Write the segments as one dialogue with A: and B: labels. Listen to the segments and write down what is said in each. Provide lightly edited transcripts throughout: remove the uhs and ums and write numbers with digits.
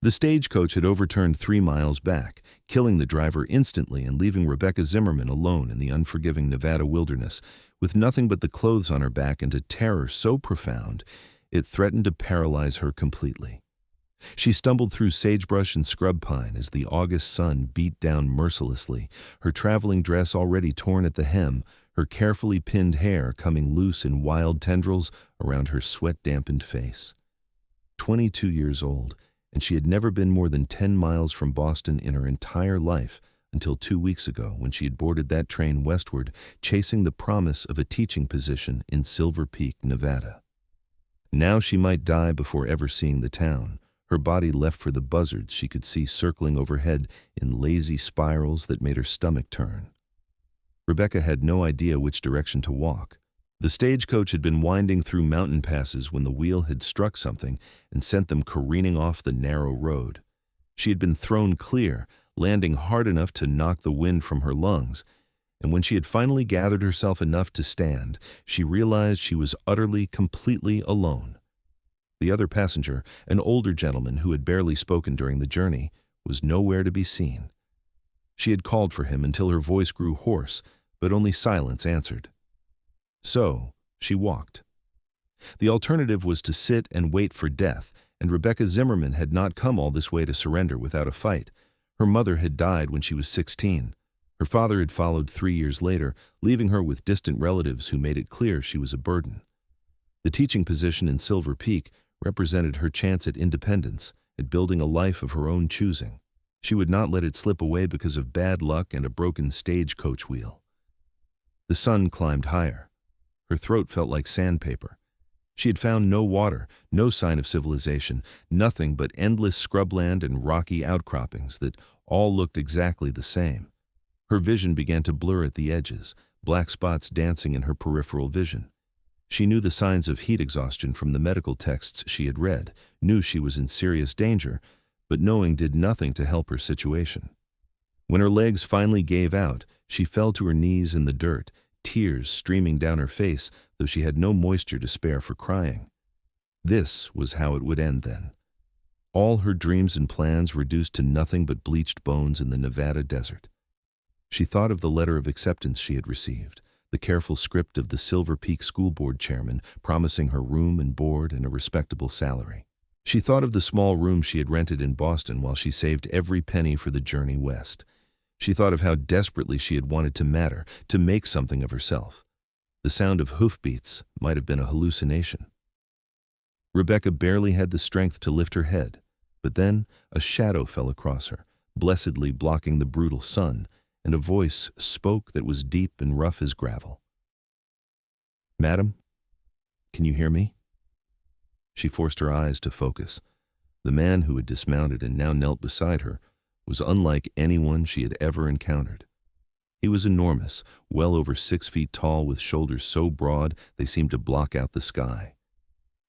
A: The stagecoach had overturned 3 miles back, killing the driver instantly and leaving Rebecca Zimmerman alone in the unforgiving Nevada wilderness, with nothing but the clothes on her back and a terror so profound it threatened to paralyze her completely. She stumbled through sagebrush and scrub pine as the August sun beat down mercilessly, her traveling dress already torn at the hem, her carefully pinned hair coming loose in wild tendrils around her sweat-dampened face. 22 years old, and she had never been more than 10 miles from Boston in her entire life until 2 weeks ago when she had boarded that train westward, chasing the promise of a teaching position in Silver Peak, Nevada. Now she might die before ever seeing the town, her body left for the buzzards she could see circling overhead in lazy spirals that made her stomach turn. Rebecca had no idea which direction to walk. The stagecoach had been winding through mountain passes when the wheel had struck something and sent them careening off the narrow road. She had been thrown clear, landing hard enough to knock the wind from her lungs, and when she had finally gathered herself enough to stand, she realized she was utterly, completely alone. The other passenger, an older gentleman who had barely spoken during the journey, was nowhere to be seen. She had called for him until her voice grew hoarse, but only silence answered. So, she walked. The alternative was to sit and wait for death, and Rebecca Zimmerman had not come all this way to surrender without a fight. Her mother had died when she was 16. Her father had followed 3 years later, leaving her with distant relatives who made it clear she was a burden. The teaching position in Silver Peak represented her chance at independence, at building a life of her own choosing. She would not let it slip away because of bad luck and a broken stagecoach wheel. The sun climbed higher. Her throat felt like sandpaper. She had found no water, no sign of civilization, nothing but endless scrubland and rocky outcroppings that all looked exactly the same. Her vision began to blur at the edges, black spots dancing in her peripheral vision. She knew the signs of heat exhaustion from the medical texts she had read, knew she was in serious danger, but knowing did nothing to help her situation. When her legs finally gave out, she fell to her knees in the dirt, tears streaming down her face, though she had no moisture to spare for crying. This was how it would end then. All her dreams and plans reduced to nothing but bleached bones in the Nevada desert. She thought of the letter of acceptance she had received, the careful script of the Silver Peak School Board chairman promising her room and board and a respectable salary. She thought of the small room she had rented in Boston while she saved every penny for the journey west. She thought of how desperately she had wanted to matter, to make something of herself. The sound of hoofbeats might have been a hallucination. Rebecca barely had the strength to lift her head, but then a shadow fell across her, blessedly blocking the brutal sun, and a voice spoke that was deep and rough as gravel. "Madam, can you hear me?" She forced her eyes to focus. The man who had dismounted and now knelt beside her was unlike anyone she had ever encountered. He was enormous, well over 6 feet tall, with shoulders so broad they seemed to block out the sky.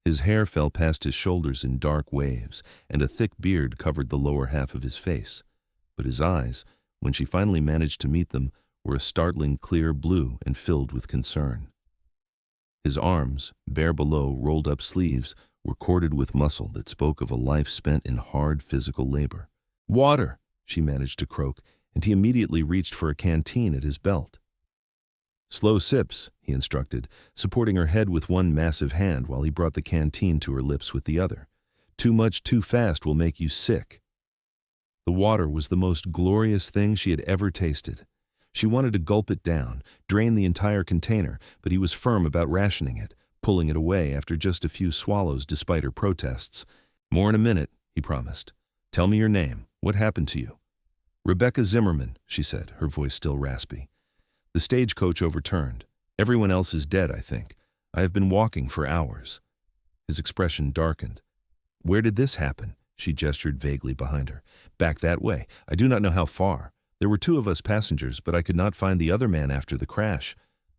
A: His hair fell past his shoulders in dark waves, and a thick beard covered the lower half of his face. But his eyes, when she finally managed to meet them, were a startling clear blue and filled with concern. His arms, bare below rolled-up sleeves, were corded with muscle that spoke of a life spent in hard physical labor. "Water!" she managed to croak, and he immediately reached for a canteen at his belt. "Slow sips," he instructed, supporting her head with one massive hand while he brought the canteen to her lips with the other. "Too much too fast will make you sick." The water was the most glorious thing she had ever tasted. She wanted to gulp it down, drain the entire container, but he was firm about rationing it, pulling it away after just a few swallows despite her protests. "More in a minute," he promised. "Tell me your name. What happened to you?" "Rebecca Zimmerman," she said, her voice still raspy. "The stagecoach overturned. Everyone else is dead, I think. I have been walking for hours." His expression darkened. "Where did this happen?" She gestured vaguely behind her. "Back that way. I do not know how far. There were 2 of us passengers, but I could not find the other man after the crash."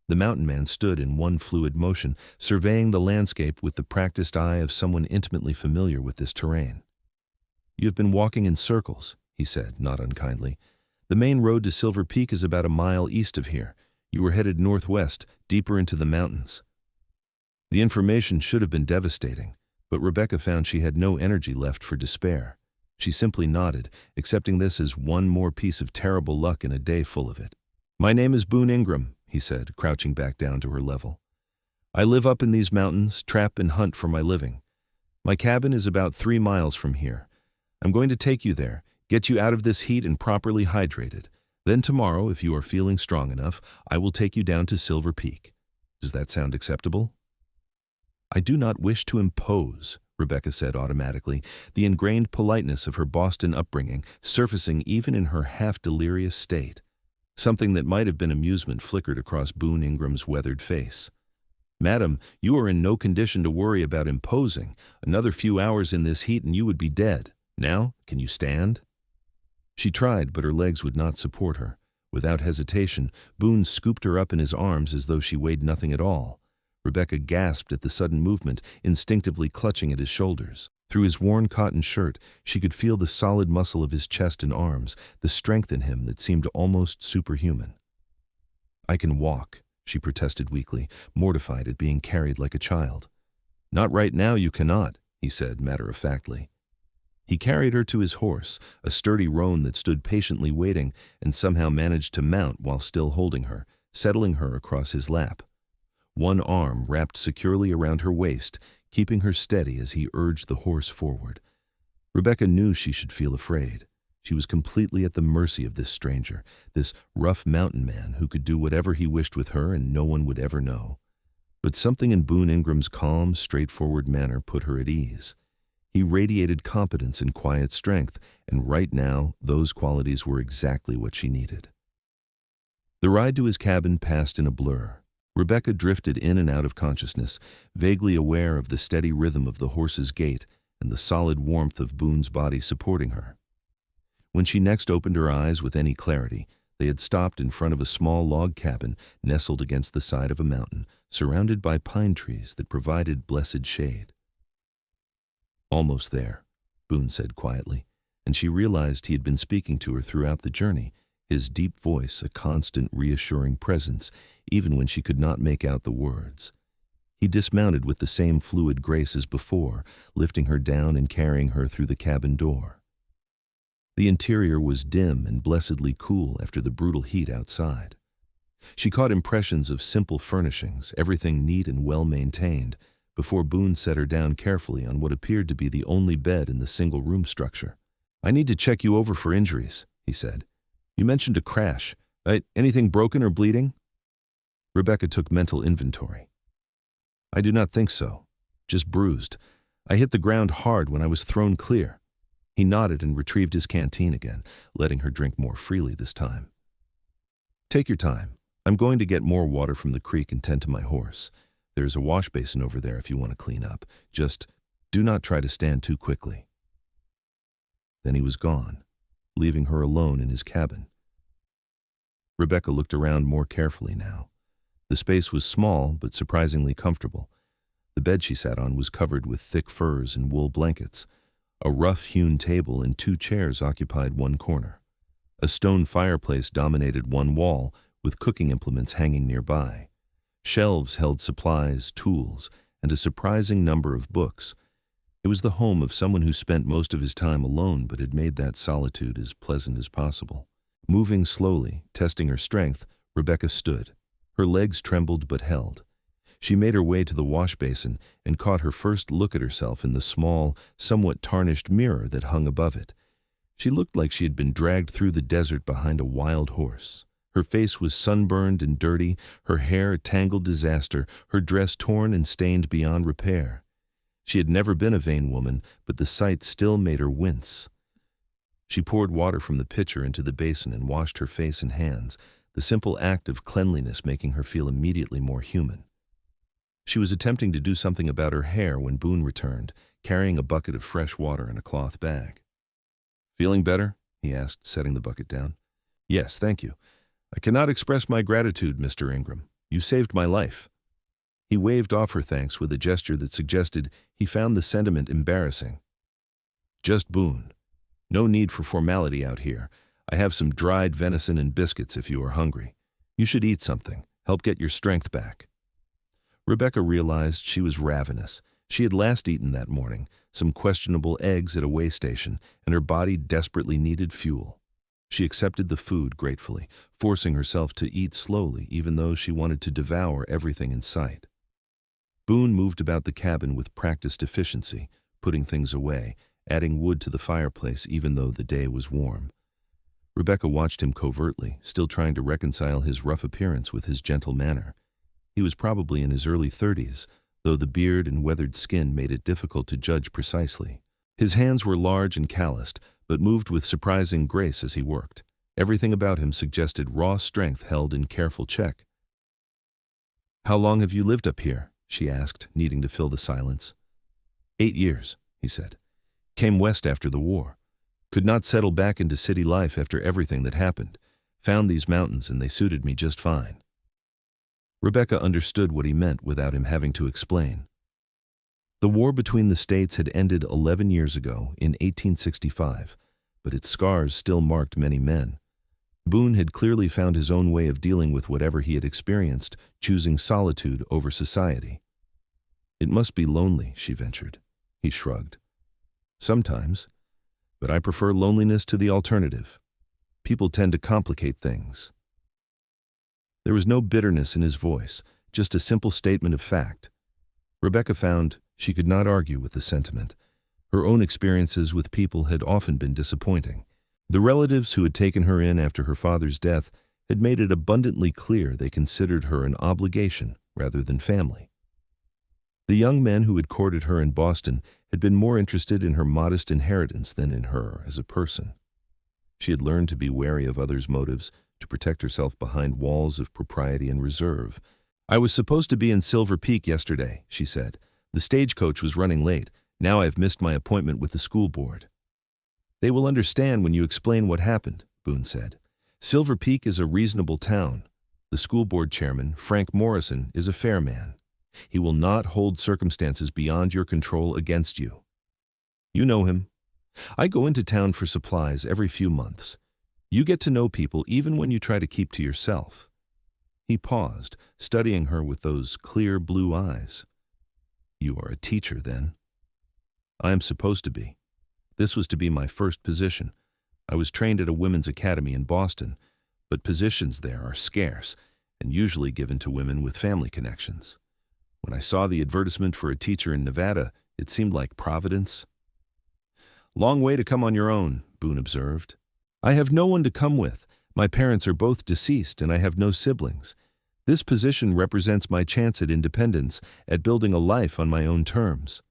A: The mountain man stood in one fluid motion, surveying the landscape with the practiced eye of someone intimately familiar with this terrain. "You have been walking in circles," he said, not unkindly. "The main road to Silver Peak is about a mile east of here. You were headed northwest, deeper into the mountains." The information should have been devastating, but Rebecca found she had no energy left for despair. She simply nodded, accepting this as one more piece of terrible luck in a day full of it. "My name is Boone Ingram," he said, crouching back down to her level. "I live up in these mountains, trap and hunt for my living. My cabin is about 3 miles from here. I'm going to take you there, get you out of this heat and properly hydrated. Then tomorrow, if you are feeling strong enough, I will take you down to Silver Peak. Does that sound acceptable?" "I do not wish to impose," Rebecca said automatically, the ingrained politeness of her Boston upbringing surfacing even in her half-delirious state. Something that might have been amusement flickered across Boone Ingram's weathered face. "Madam, you are in no condition to worry about imposing. Another few hours in this heat and you would be dead. Now, can you stand?" She tried, but her legs would not support her. Without hesitation, Boone scooped her up in his arms as though she weighed nothing at all. Rebecca gasped at the sudden movement, instinctively clutching at his shoulders. Through his worn cotton shirt, she could feel the solid muscle of his chest and arms, the strength in him that seemed almost superhuman. "I can walk," she protested weakly, mortified at being carried like a child. "Not right now, you cannot," he said matter-of-factly. He carried her to his horse, a sturdy roan that stood patiently waiting, and somehow managed to mount while still holding her, settling her across his lap. One arm wrapped securely around her waist, keeping her steady as he urged the horse forward. Rebecca knew she should feel afraid. She was completely at the mercy of this stranger, this rough mountain man who could do whatever he wished with her and no one would ever know. But something in Boone Ingram's calm, straightforward manner put her at ease. He radiated competence and quiet strength, and right now, those qualities were exactly what she needed. The ride to his cabin passed in a blur. Rebecca drifted in and out of consciousness, vaguely aware of the steady rhythm of the horse's gait and the solid warmth of Boone's body supporting her. When she next opened her eyes with any clarity, they had stopped in front of a small log cabin nestled against the side of a mountain, surrounded by pine trees that provided blessed shade. "Almost there," Boone said quietly, and she realized he had been speaking to her throughout the journey, his deep voice a constant reassuring presence, even when she could not make out the words. He dismounted with the same fluid grace as before, lifting her down and carrying her through the cabin door. The interior was dim and blessedly cool after the brutal heat outside. She caught impressions of simple furnishings, everything neat and well-maintained, before Boone set her down carefully on what appeared to be the only bed in the single-room structure. "I need to check you over for injuries," he said. "You mentioned a crash. Anything broken or bleeding?" Rebecca took mental inventory. "I do not think so. Just bruised. I hit the ground hard when I was thrown clear." He nodded and retrieved his canteen again, letting her drink more freely this time. "Take your time. I'm going to get more water from the creek and tend to my horse. There's a wash basin over there if you want to clean up. Just do not try to stand too quickly." Then he was gone, leaving her alone in his cabin. Rebecca looked around more carefully now. The space was small but surprisingly comfortable. The bed she sat on was covered with thick furs and wool blankets. A rough-hewn table and 2 chairs occupied one corner. A stone fireplace dominated one wall, with cooking implements hanging nearby. Shelves held supplies, tools, and a surprising number of books. It was the home of someone who spent most of his time alone but had made that solitude as pleasant as possible. Moving slowly, testing her strength, Rebecca stood. Her legs trembled but held. She made her way to the wash basin and caught her first look at herself in the small, somewhat tarnished mirror that hung above it. She looked like she had been dragged through the desert behind a wild horse. Her face was sunburned and dirty, her hair a tangled disaster, her dress torn and stained beyond repair. She had never been a vain woman, but the sight still made her wince. She poured water from the pitcher into the basin and washed her face and hands, the simple act of cleanliness making her feel immediately more human. She was attempting to do something about her hair when Boone returned, carrying a bucket of fresh water in a cloth bag. "Feeling better?" he asked, setting the bucket down. "Yes, thank you. I cannot express my gratitude, Mr. Ingram. You saved my life." He waved off her thanks with a gesture that suggested he found the sentiment embarrassing. "Just Boone. No need for formality out here. I have some dried venison and biscuits if you are hungry. You should eat something, help get your strength back." Rebecca realized she was ravenous. She had last eaten that morning, some questionable eggs at a way station, and her body desperately needed fuel. She accepted the food gratefully, forcing herself to eat slowly even though she wanted to devour everything in sight. Boone moved about the cabin with practiced efficiency, putting things away, adding wood to the fireplace even though the day was warm. Rebecca watched him covertly, still trying to reconcile his rough appearance with his gentle manner. He was probably in his early 30s, though the beard and weathered skin made it difficult to judge precisely. His hands were large and calloused, but moved with surprising grace as he worked. Everything about him suggested raw strength held in careful check. "How long have you lived up here?" she asked, needing to fill the silence. 8 years, he said. "Came west after the war. Could not settle back into city life after everything that happened. Found these mountains and they suited me just fine." Rebecca understood what he meant without him having to explain. The war between the states had ended 11 years ago, in 1865, but its scars still marked many men. Boone had clearly found his own way of dealing with whatever he had experienced, choosing solitude over society. "It must be lonely," she ventured. He shrugged. "Sometimes, but I prefer loneliness to the alternative. People tend to complicate things." There was no bitterness in his voice, just a simple statement of fact. Rebecca found she could not argue with the sentiment. Her own experiences with people had often been disappointing. The relatives who had taken her in after her father's death had made it abundantly clear they considered her an obligation rather than family. The young men who had courted her in Boston had been more interested in her modest inheritance than in her as a person. She had learned to be wary of others' motives, to protect herself behind walls of propriety and reserve. "I was supposed to be in Silver Peak yesterday," she said. "The stagecoach was running late. Now I've missed my appointment with the school board." "They will understand when you explain what happened," Boone said. "Silver Peak is a reasonable town. The school board chairman, Frank Morrison, is a fair man. He will not hold circumstances beyond your control against you. You know him. I go into town for supplies every few months. You get to know people even when you try to keep to yourself." He paused, studying her with those clear blue eyes. "You are a teacher, then?" "I am supposed to be. This was to be my first position. I was trained at a women's academy in Boston, but positions there are scarce and usually given to women with family connections. When I saw the advertisement for a teacher in Nevada, it seemed like Providence." "Long way to come on your own," Boone observed. "I have no one to come with. My parents are both deceased and I have no siblings. This position represents my chance at independence, at building a life on my own terms."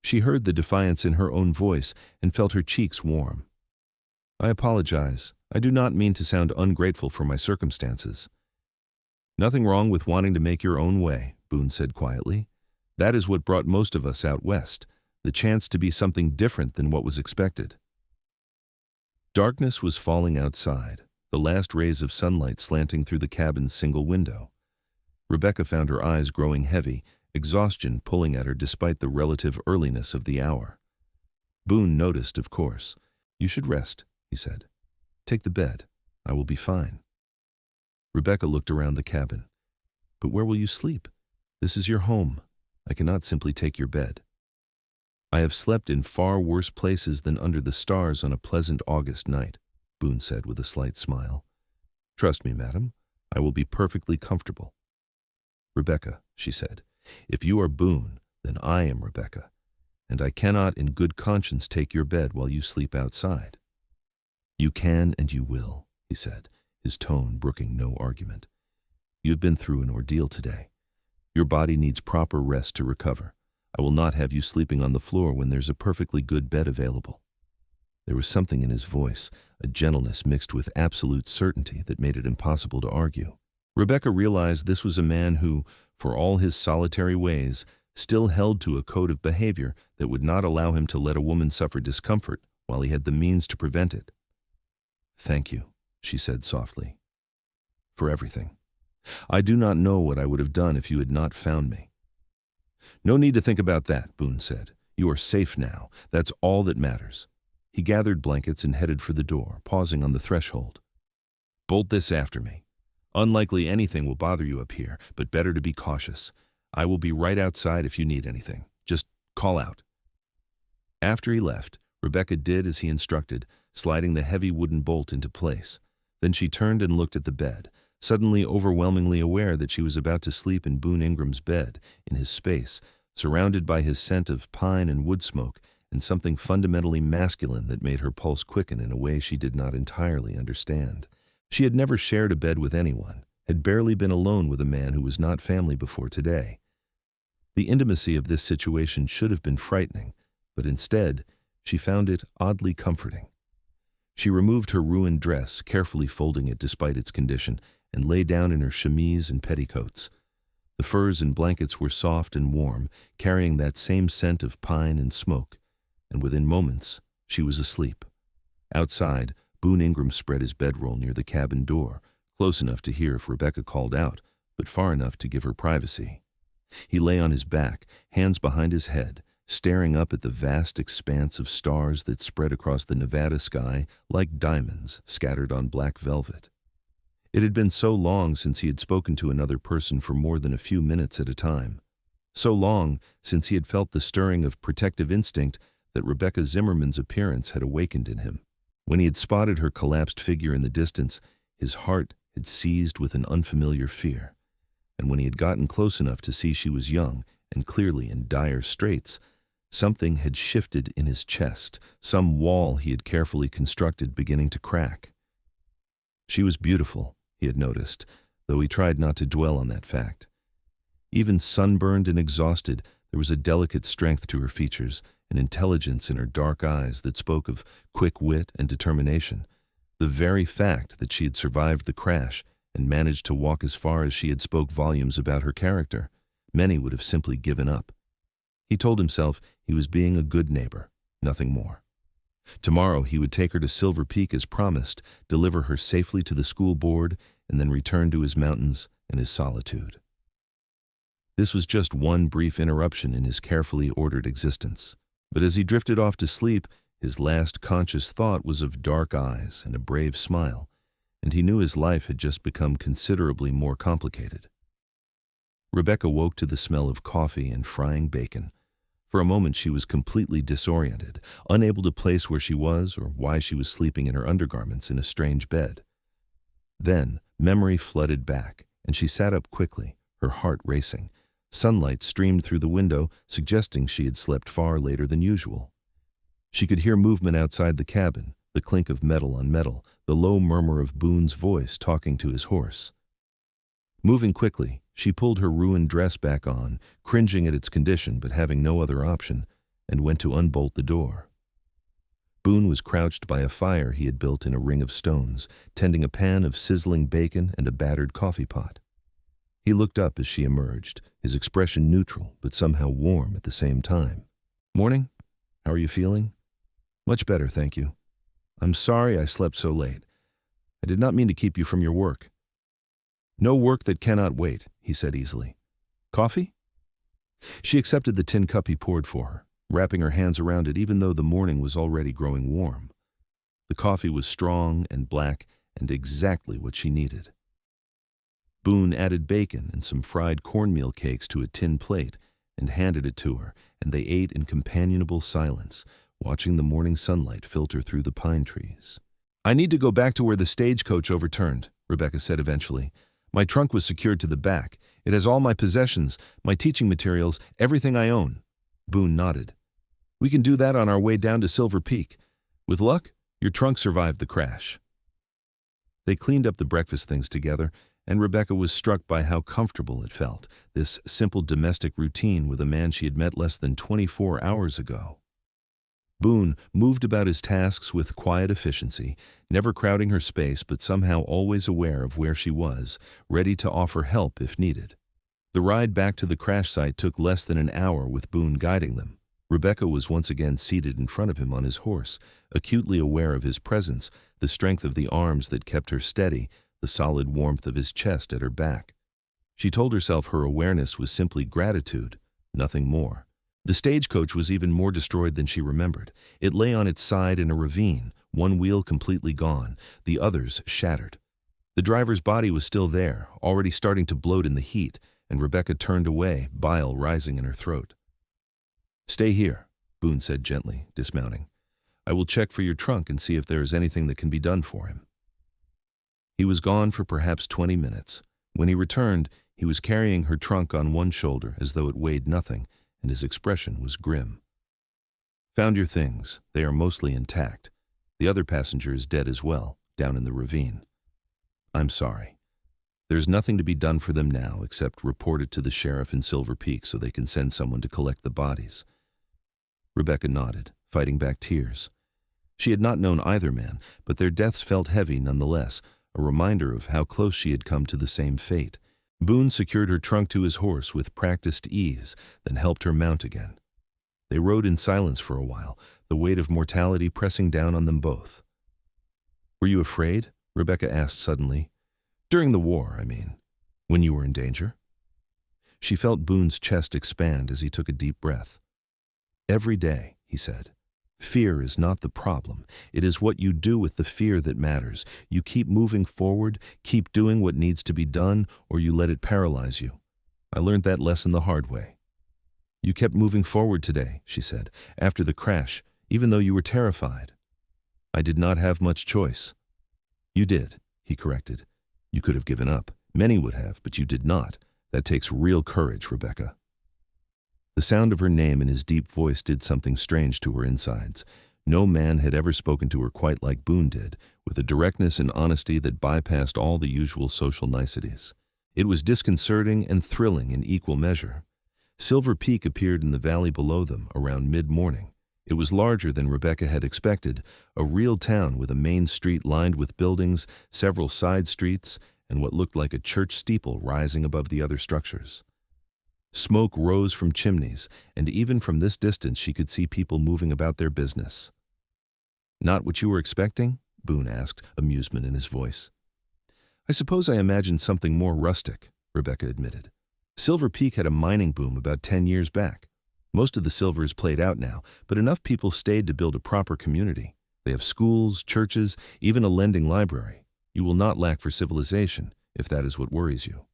A: She heard the defiance in her own voice and felt her cheeks warm. "I apologize. I do not mean to sound ungrateful for my circumstances." "Nothing wrong with wanting to make your own way," Boone said quietly. "That is what brought most of us out west, the chance to be something different than what was expected." Darkness was falling outside, the last rays of sunlight slanting through the cabin's single window. Rebecca found her eyes growing heavy, exhaustion pulling at her despite the relative earliness of the hour. Boone noticed, of course. "You should rest," he said. "Take the bed. I will be fine." Rebecca looked around the cabin. "But where will you sleep? This is your home. I cannot simply take your bed." "I have slept in far worse places than under the stars on a pleasant August night," Boone said with a slight smile. "Trust me, madam, I will be perfectly comfortable." "Rebecca," she said, "if you are Boone, then I am Rebecca, and I cannot in good conscience take your bed while you sleep outside." "You can and you will," he said, his tone brooking no argument. "You have been through an ordeal today. Your body needs proper rest to recover. I will not have you sleeping on the floor when there's a perfectly good bed available." There was something in his voice, a gentleness mixed with absolute certainty that made it impossible to argue. Rebecca realized this was a man who, for all his solitary ways, still held to a code of behavior that would not allow him to let a woman suffer discomfort while he had the means to prevent it. "Thank you," she said softly, "for everything. I do not know what I would have done if you had not found me." "No need to think about that," Boone said. "You are safe now. That's all that matters." He gathered blankets and headed for the door, pausing on the threshold. "Bolt this after me. Unlikely anything will bother you up here, but better to be cautious. I will be right outside if you need anything. Just call out." After he left, Rebecca did as he instructed, sliding the heavy wooden bolt into place. Then she turned and looked at the bed, suddenly overwhelmingly aware that she was about to sleep in Boone Ingram's bed, in his space, surrounded by his scent of pine and wood smoke, and something fundamentally masculine that made her pulse quicken in a way she did not entirely understand. She had never shared a bed with anyone, had barely been alone with a man who was not family before today. The intimacy of this situation should have been frightening, but instead, she found it oddly comforting. She removed her ruined dress, carefully folding it despite its condition, and lay down in her chemise and petticoats. The furs and blankets were soft and warm, carrying that same scent of pine and smoke, and within moments, she was asleep. Outside, Boone Ingram spread his bedroll near the cabin door, close enough to hear if Rebecca called out, but far enough to give her privacy. He lay on his back, hands behind his head, staring up at the vast expanse of stars that spread across the Nevada sky like diamonds scattered on black velvet. It had been so long since he had spoken to another person for more than a few minutes at a time. So long since he had felt the stirring of protective instinct that Rebecca Zimmerman's appearance had awakened in him. When he had spotted her collapsed figure in the distance, his heart had seized with an unfamiliar fear. And when he had gotten close enough to see she was young and clearly in dire straits, something had shifted in his chest, some wall he had carefully constructed beginning to crack. She was beautiful, he had noticed, though he tried not to dwell on that fact. Even sunburned and exhausted, there was a delicate strength to her features, an intelligence in her dark eyes that spoke of quick wit and determination. The very fact that she had survived the crash and managed to walk as far as she had spoke volumes about her character. Many would have simply given up. He told himself he was being a good neighbor, nothing more. Tomorrow he would take her to Silver Peak as promised, deliver her safely to the school board, and then return to his mountains and his solitude. This was just one brief interruption in his carefully ordered existence. But as he drifted off to sleep, his last conscious thought was of dark eyes and a brave smile, and he knew his life had just become considerably more complicated. Rebecca woke to the smell of coffee and frying bacon. For a moment she was completely disoriented, unable to place where she was or why she was sleeping in her undergarments in a strange bed. Then memory flooded back, and she sat up quickly, her heart racing. Sunlight streamed through the window, suggesting she had slept far later than usual. She could hear movement outside the cabin, the clink of metal on metal, the low murmur of Boone's voice talking to his horse. Moving quickly, she pulled her ruined dress back on, cringing at its condition but having no other option, and went to unbolt the door. Boone was crouched by a fire he had built in a ring of stones, tending a pan of sizzling bacon and a battered coffee pot. He looked up as she emerged, his expression neutral but somehow warm at the same time. "Morning. How are you feeling?" "Much better, thank you. I'm sorry I slept so late. I did not mean to keep you from your work." "No work that cannot wait," he said easily. "Coffee?" She accepted the tin cup he poured for her, wrapping her hands around it even though the morning was already growing warm. The coffee was strong and black and exactly what she needed. Boone added bacon and some fried cornmeal cakes to a tin plate and handed it to her, and they ate in companionable silence, watching the morning sunlight filter through the pine trees. "I need to go back to where the stagecoach overturned," Rebecca said eventually. "My trunk was secured to the back. It has all my possessions, my teaching materials, everything I own." Boone nodded. "We can do that on our way down to Silver Peak. With luck, your trunk survived the crash." They cleaned up the breakfast things together, and Rebecca was struck by how comfortable it felt, this simple domestic routine with a man she had met less than 24 hours ago. Boone moved about his tasks with quiet efficiency, never crowding her space but somehow always aware of where she was, ready to offer help if needed. The ride back to the crash site took less than an hour with Boone guiding them. Rebecca was once again seated in front of him on his horse, acutely aware of his presence, the strength of the arms that kept her steady, the solid warmth of his chest at her back. She told herself her awareness was simply gratitude, nothing more. The stagecoach was even more destroyed than she remembered. It lay on its side in a ravine, one wheel completely gone, the others shattered. The driver's body was still there, already starting to bloat in the heat, and Rebecca turned away, bile rising in her throat. "Stay here," Boone said gently, dismounting. "I will check for your trunk and see if there is anything that can be done for him." He was gone for perhaps 20 minutes. When he returned, he was carrying her trunk on one shoulder as though it weighed nothing, and his expression was grim. "Found your things. They are mostly intact. The other passenger is dead as well, down in the ravine. I'm sorry. There's nothing to be done for them now except report it to the sheriff in Silver Peak so they can send someone to collect the bodies." Rebecca nodded, fighting back tears. She had not known either man, but their deaths felt heavy nonetheless, a reminder of how close she had come to the same fate. Boone secured her trunk to his horse with practiced ease, then helped her mount again. They rode in silence for a while, the weight of mortality pressing down on them both. "Were you afraid?" Rebecca asked suddenly. "During the war, I mean. When you were in danger?" She felt Boone's chest expand as he took a deep breath. "Every day," he said. "Fear is not the problem. It is what you do with the fear that matters. You keep moving forward, keep doing what needs to be done, or you let it paralyze you. I learned that lesson the hard way." "You kept moving forward today," she said, "after the crash, even though you were terrified." "I did not have much choice." "You did," he corrected. "You could have given up. Many would have, but you did not. That takes real courage, Rebecca." The sound of her name in his deep voice did something strange to her insides. No man had ever spoken to her quite like Boone did, with a directness and honesty that bypassed all the usual social niceties. It was disconcerting and thrilling in equal measure. Silver Peak appeared in the valley below them around mid-morning. It was larger than Rebecca had expected, a real town with a main street lined with buildings, several side streets, and what looked like a church steeple rising above the other structures. Smoke rose from chimneys, and even from this distance she could see people moving about their business. "Not what you were expecting?" Boone asked, amusement in his voice. "I suppose I imagined something more rustic," Rebecca admitted. "Silver Peak had a mining boom about 10 years back. Most of the silver is played out now, but enough people stayed to build a proper community. They have schools, churches, even a lending library. You will not lack for civilization, if that is what worries you."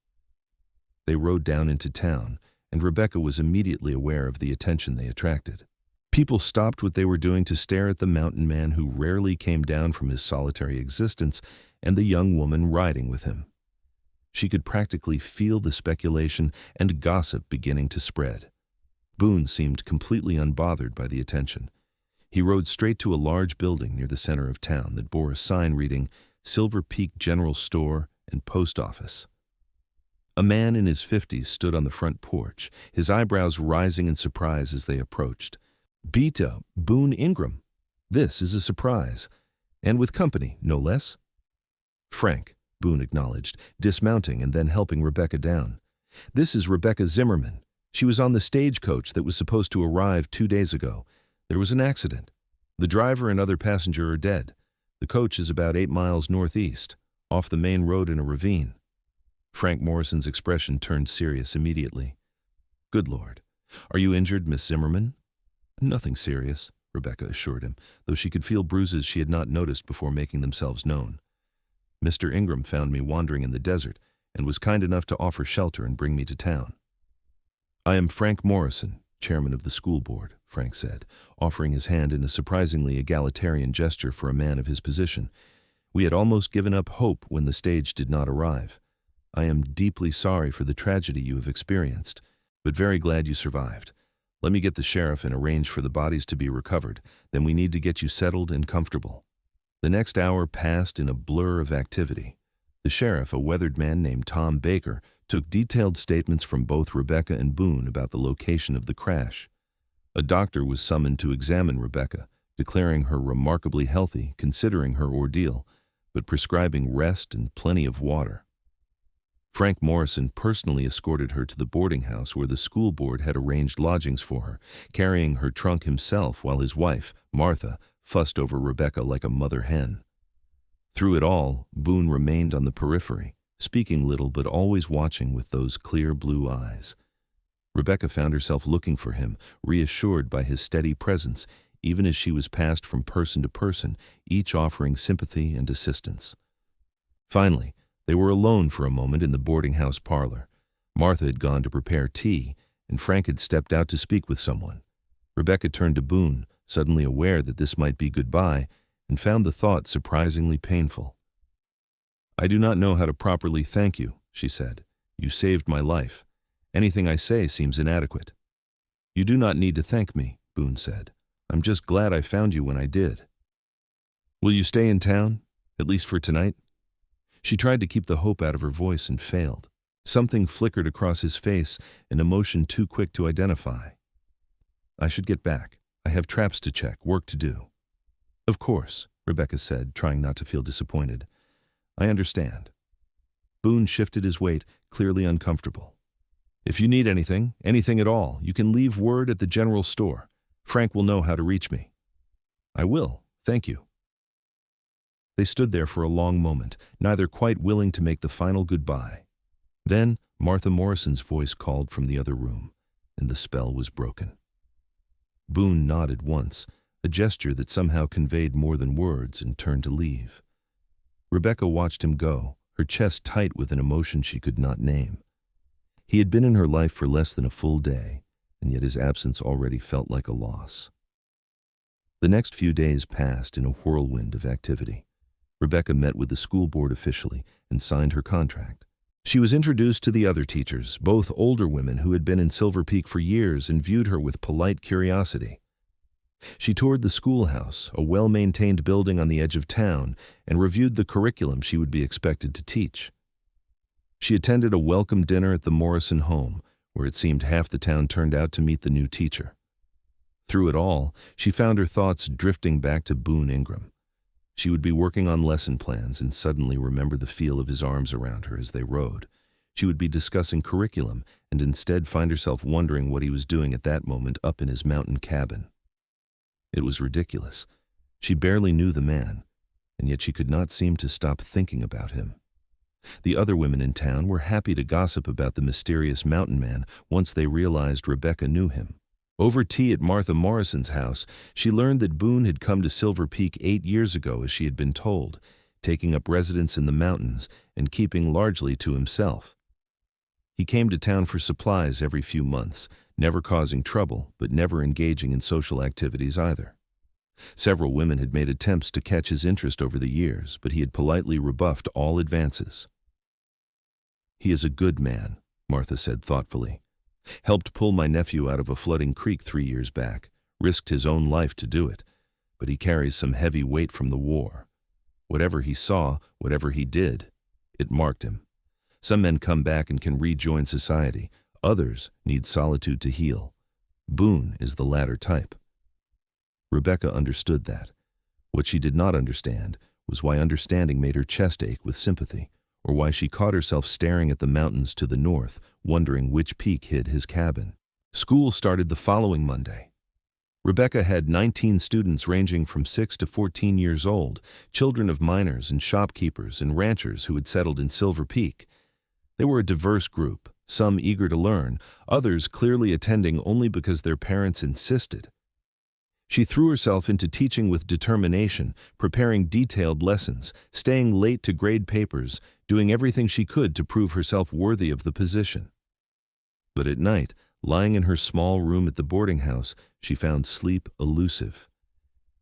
A: They rode down into town, and Rebecca was immediately aware of the attention they attracted. People stopped what they were doing to stare at the mountain man who rarely came down from his solitary existence and the young woman riding with him. She could practically feel the speculation and gossip beginning to spread. Boone seemed completely unbothered by the attention. He rode straight to a large building near the center of town that bore a sign reading Silver Peak General Store and Post Office. A man in his 50s stood on the front porch, his eyebrows rising in surprise as they approached. "Beta, Boone Ingram. This is a surprise. And with company, no less." "Frank," Boone acknowledged, dismounting and then helping Rebecca down. "This is Rebecca Zimmerman. She was on the stagecoach that was supposed to arrive 2 days ago. There was an accident. The driver and other passenger are dead. The coach is about 8 miles northeast, off the main road in a ravine." Frank Morrison's expression turned serious immediately. "Good Lord. Are you injured, Miss Zimmerman?" "Nothing serious," Rebecca assured him, though she could feel bruises she had not noticed before making themselves known. "Mr. Ingram found me wandering in the desert and was kind enough to offer shelter and bring me to town." "I am Frank Morrison, chairman of the school board," Frank said, offering his hand in a surprisingly egalitarian gesture for a man of his position. "We had almost given up hope when the stage did not arrive. I am deeply sorry for the tragedy you have experienced, but very glad you survived. Let me get the sheriff and arrange for the bodies to be recovered. Then we need to get you settled and comfortable." The next hour passed in a blur of activity. The sheriff, a weathered man named Tom Baker, took detailed statements from both Rebecca and Boone about the location of the crash. A doctor was summoned to examine Rebecca, declaring her remarkably healthy considering her ordeal, but prescribing rest and plenty of water. Frank Morrison personally escorted her to the boarding house where the school board had arranged lodgings for her, carrying her trunk himself while his wife, Martha, fussed over Rebecca like a mother hen. Through it all, Boone remained on the periphery, speaking little but always watching with those clear blue eyes. Rebecca found herself looking for him, reassured by his steady presence, even as she was passed from person to person, each offering sympathy and assistance. Finally, they were alone for a moment in the boarding house parlor. Martha had gone to prepare tea, and Frank had stepped out to speak with someone. Rebecca turned to Boone, suddenly aware that this might be goodbye, and found the thought surprisingly painful. "I do not know how to properly thank you," she said. "You saved my life. Anything I say seems inadequate." "You do not need to thank me," Boone said. "I'm just glad I found you when I did." "Will you stay in town, at least for tonight?" She tried to keep the hope out of her voice and failed. Something flickered across his face, an emotion too quick to identify. "I should get back. I have traps to check, work to do." "Of course," Rebecca said, trying not to feel disappointed. "I understand." Boone shifted his weight, clearly uncomfortable. "If you need anything at all, you can leave word at the general store. Frank will know how to reach me." "I will, thank you." They stood there for a long moment, neither quite willing to make the final goodbye. Then Martha Morrison's voice called from the other room, and the spell was broken. Boone nodded once, a gesture that somehow conveyed more than words, and turned to leave. Rebecca watched him go, her chest tight with an emotion she could not name. He had been in her life for less than a full day, and yet his absence already felt like a loss. The next few days passed in a whirlwind of activity. Rebecca met with the school board officially and signed her contract. She was introduced to the other teachers, both older women who had been in Silver Peak for years and viewed her with polite curiosity. She toured the schoolhouse, a well-maintained building on the edge of town, and reviewed the curriculum she would be expected to teach. She attended a welcome dinner at the Morrison home, where it seemed half the town turned out to meet the new teacher. Through it all, she found her thoughts drifting back to Boone Ingram. She would be working on lesson plans and suddenly remember the feel of his arms around her as they rode. She would be discussing curriculum and instead find herself wondering what he was doing at that moment up in his mountain cabin. It was ridiculous. She barely knew the man, and yet she could not seem to stop thinking about him. The other women in town were happy to gossip about the mysterious mountain man once they realized Rebecca knew him. Over tea at Martha Morrison's house, she learned that Boone had come to Silver Peak 8 years ago as she had been told, taking up residence in the mountains and keeping largely to himself. He came to town for supplies every few months, never causing trouble, but never engaging in social activities either. Several women had made attempts to catch his interest over the years, but he had politely rebuffed all advances. "He is a good man," Martha said thoughtfully. "Helped pull my nephew out of a flooding creek 3 years back, risked his own life to do it, but he carries some heavy weight from the war. Whatever he saw, whatever he did, it marked him. Some men come back and can rejoin society. Others need solitude to heal. Boone is the latter type." Rebecca understood that. What she did not understand was why understanding made her chest ache with sympathy, or why she caught herself staring at the mountains to the north, wondering which peak hid his cabin. School started the following Monday. Rebecca had 19 students ranging from 6 to 14 years old, children of miners and shopkeepers and ranchers who had settled in Silver Peak. They were a diverse group, some eager to learn, others clearly attending only because their parents insisted. She threw herself into teaching with determination, preparing detailed lessons, staying late to grade papers, doing everything she could to prove herself worthy of the position. But at night, lying in her small room at the boarding house, she found sleep elusive.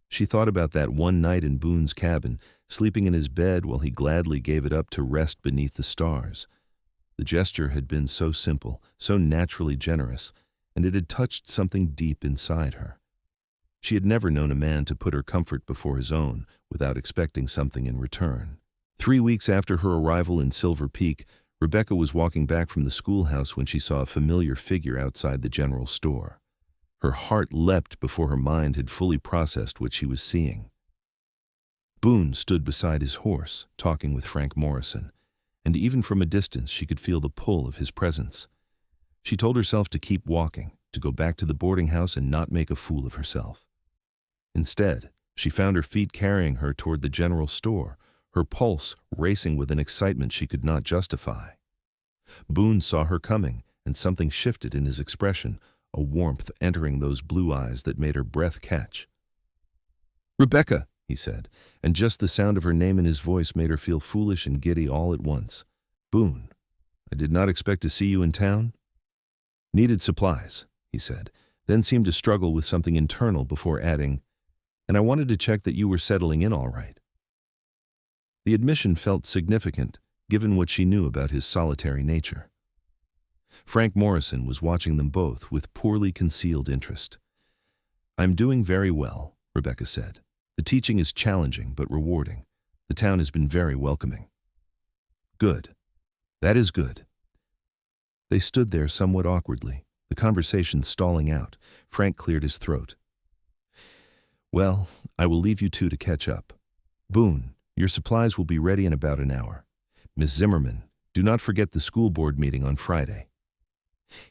A: She thought about that one night in Boone's cabin, sleeping in his bed while he gladly gave it up to rest beneath the stars. The gesture had been so simple, so naturally generous, and it had touched something deep inside her. She had never known a man to put her comfort before his own without expecting something in return. 3 weeks after her arrival in Silver Peak, Rebecca was walking back from the schoolhouse when she saw a familiar figure outside the general store. Her heart leapt before her mind had fully processed what she was seeing. Boone stood beside his horse, talking with Frank Morrison, and even from a distance she could feel the pull of his presence. She told herself to keep walking, to go back to the boarding house and not make a fool of herself. Instead, she found her feet carrying her toward the general store, her pulse racing with an excitement she could not justify. Boone saw her coming, and something shifted in his expression, a warmth entering those blue eyes that made her breath catch. "Rebecca," he said, and just the sound of her name in his voice made her feel foolish and giddy all at once. "Boone, I did not expect to see you in town." "Needed supplies," he said, then seemed to struggle with something internal before adding, "And I wanted to check that you were settling in all right." The admission felt significant, given what she knew about his solitary nature. Frank Morrison was watching them both with poorly concealed interest. "I'm doing very well," Rebecca said. "The teaching is challenging but rewarding. The town has been very welcoming." "Good. That is good." They stood there somewhat awkwardly, the conversation stalling out. Frank cleared his throat. "Well, I will leave you two to catch up. Boone, your supplies will be ready in about an hour. Miss Zimmerman, do not forget the school board meeting on Friday."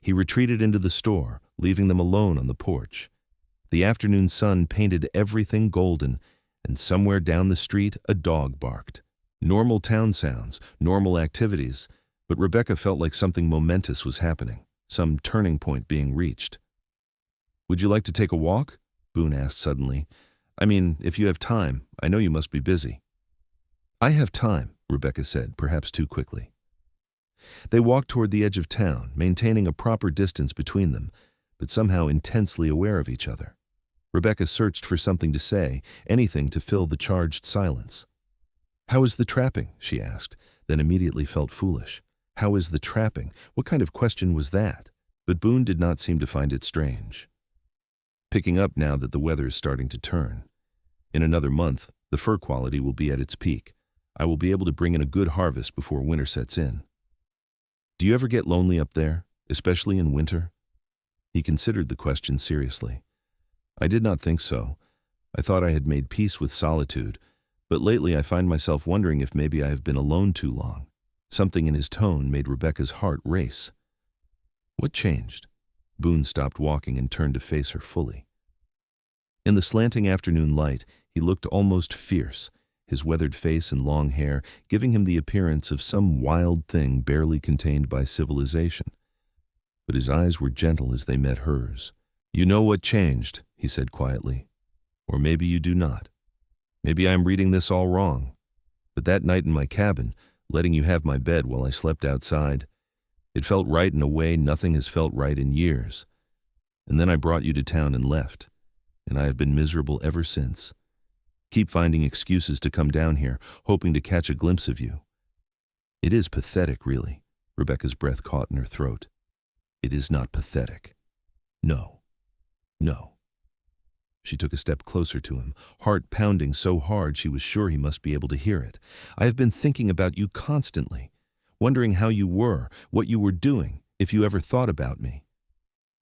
A: He retreated into the store, leaving them alone on the porch. The afternoon sun painted everything golden, and somewhere down the street a dog barked. Normal town sounds, normal activities, but Rebecca felt like something momentous was happening, some turning point being reached. "Would you like to take a walk?" Boone asked suddenly. "I mean, if you have time. I know you must be busy." "I have time," Rebecca said, perhaps too quickly. They walked toward the edge of town, maintaining a proper distance between them, but somehow intensely aware of each other. Rebecca searched for something to say, anything to fill the charged silence. "How is the trapping?" she asked, then immediately felt foolish. How is the trapping? What kind of question was that? But Boone did not seem to find it strange. "Picking up now that the weather is starting to turn. In another month, the fur quality will be at its peak. I will be able to bring in a good harvest before winter sets in." "Do you ever get lonely up there, especially in winter?" He considered the question seriously. "I did not think so. I thought I had made peace with solitude, but lately I find myself wondering if maybe I have been alone too long." Something in his tone made Rebecca's heart race. "What changed?" Boone stopped walking and turned to face her fully. In the slanting afternoon light, he looked almost fierce, his weathered face and long hair giving him the appearance of some wild thing barely contained by civilization. But his eyes were gentle as they met hers. "You know what changed," he said quietly. "Or maybe you do not. Maybe I am reading this all wrong. But that night in my cabin, letting you have my bed while I slept outside, it felt right in a way nothing has felt right in years. And then I brought you to town and left, and I have been miserable ever since. Keep finding excuses to come down here, hoping to catch a glimpse of you." "It is pathetic, really." Rebecca's breath caught in her throat. "It is not pathetic. No. No." She took a step closer to him, heart pounding so hard she was sure he must be able to hear it. "I have been thinking about you constantly, wondering how you were, what you were doing, if you ever thought about me.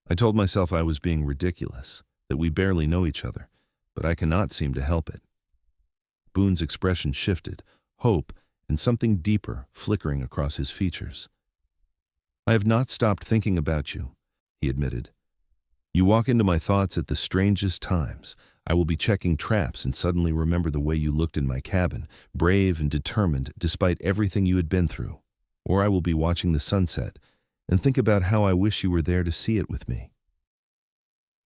A: I told myself I was being ridiculous, that we barely know each other, but I cannot seem to help it." Boone's expression shifted, hope and something deeper flickering across his features. "I have not stopped thinking about you," he admitted. "You walk into my thoughts at the strangest times. I will be checking traps and suddenly remember the way you looked in my cabin, brave and determined despite everything you had been through. Or I will be watching the sunset and think about how I wish you were there to see it with me."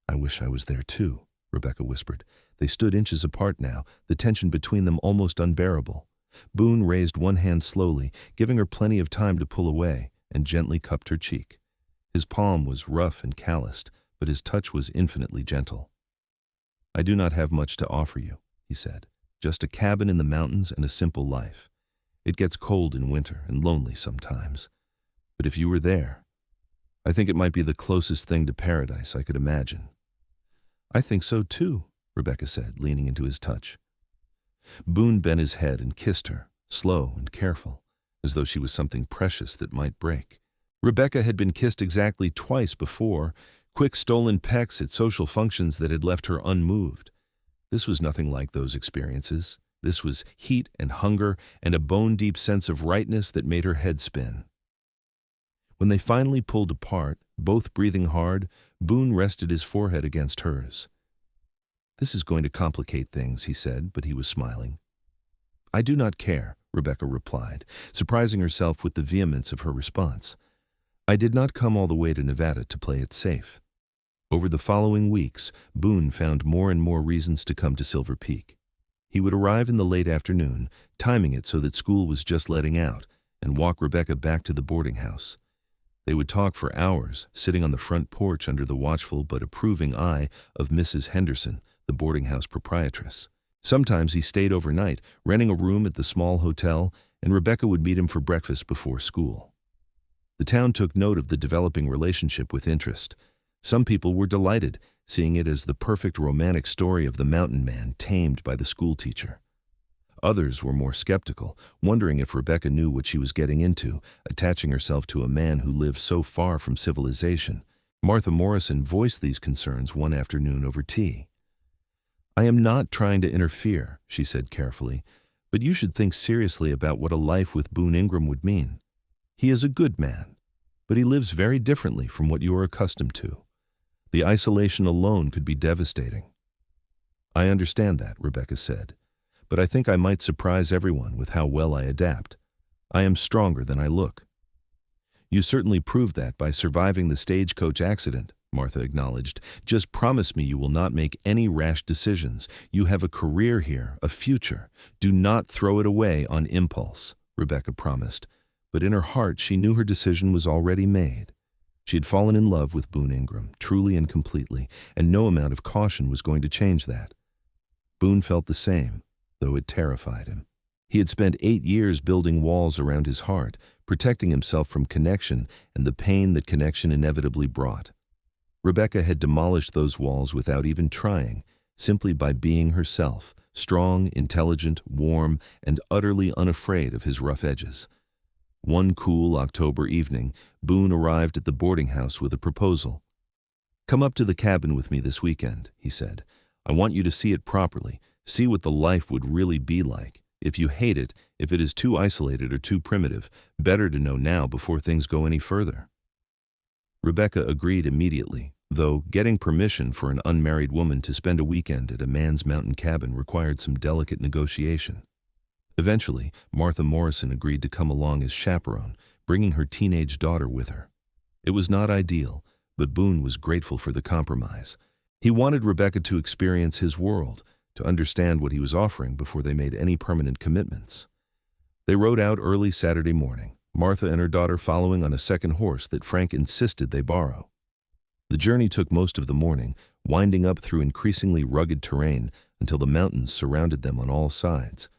A: "I wish I was there too," Rebecca whispered. They stood inches apart now, the tension between them almost unbearable. Boone raised one hand slowly, giving her plenty of time to pull away, and gently cupped her cheek. His palm was rough and calloused, but his touch was infinitely gentle. "I do not have much to offer you," he said. "Just a cabin in the mountains and a simple life. It gets cold in winter and lonely sometimes. But if you were there, I think it might be the closest thing to paradise I could imagine." "I think so too," Rebecca said, leaning into his touch. Boone bent his head and kissed her, slow and careful, as though she was something precious that might break. Rebecca had been kissed exactly twice before, quick stolen pecks at social functions that had left her unmoved. This was nothing like those experiences. This was heat and hunger and a bone-deep sense of rightness that made her head spin. When they finally pulled apart, both breathing hard, Boone rested his forehead against hers. "This is going to complicate things," he said, but he was smiling. "I do not care," Rebecca replied, surprising herself with the vehemence of her response. "I did not come all the way to Nevada to play it safe." Over the following weeks, Boone found more and more reasons to come to Silver Peak. He would arrive in the late afternoon, timing it so that school was just letting out, and walk Rebecca back to the boarding house. They would talk for hours, sitting on the front porch under the watchful but approving eye of Mrs. Henderson, the boarding house proprietress. Sometimes he stayed overnight, renting a room at the small hotel, and Rebecca would meet him for breakfast before school. The town took note of the developing relationship with interest. Some people were delighted, seeing it as the perfect romantic story of the mountain man tamed by the schoolteacher. Others were more skeptical, wondering if Rebecca knew what she was getting into, attaching herself to a man who lived so far from civilization. Martha Morrison voiced these concerns one afternoon over tea. "I am not trying to interfere," she said carefully, "but you should think seriously about what a life with Boone Ingram would mean. He is a good man, but he lives very differently from what you are accustomed to. The isolation alone could be devastating." "I understand that," Rebecca said, "but I think I might surprise everyone with how well I adapt. I am stronger than I look." "You certainly proved that by surviving the stagecoach accident," Martha acknowledged. "Just promise me you will not make any rash decisions. You have a career here, a future. Do not throw it away on impulse," Rebecca promised. But in her heart she knew her decision was already made. She had fallen in love with Boone Ingram, truly and completely, and no amount of caution was going to change that. Boone felt the same, though it terrified him. He had spent 8 years building walls around his heart, protecting himself from connection and the pain that connection inevitably brought. Rebecca had demolished those walls without even trying, simply by being herself, strong, intelligent, warm, and utterly unafraid of his rough edges. One cool October evening, Boone arrived at the boarding house with a proposal. "Come up to the cabin with me this weekend," he said. "I want you to see it properly, see what the life would really be like. If you hate it, if it is too isolated or too primitive, better to know now before things go any further." Rebecca agreed immediately, though getting permission for an unmarried woman to spend a weekend at a man's mountain cabin required some delicate negotiation. Eventually, Martha Morrison agreed to come along as chaperone, bringing her teenage daughter with her. It was not ideal, but Boone was grateful for the compromise. He wanted Rebecca to experience his world, to understand what he was offering before they made any permanent commitments. They rode out early Saturday morning, Martha and her daughter following on a second horse that Frank insisted they borrow. The journey took most of the morning, winding up through increasingly rugged terrain until the mountains surrounded them on all sides.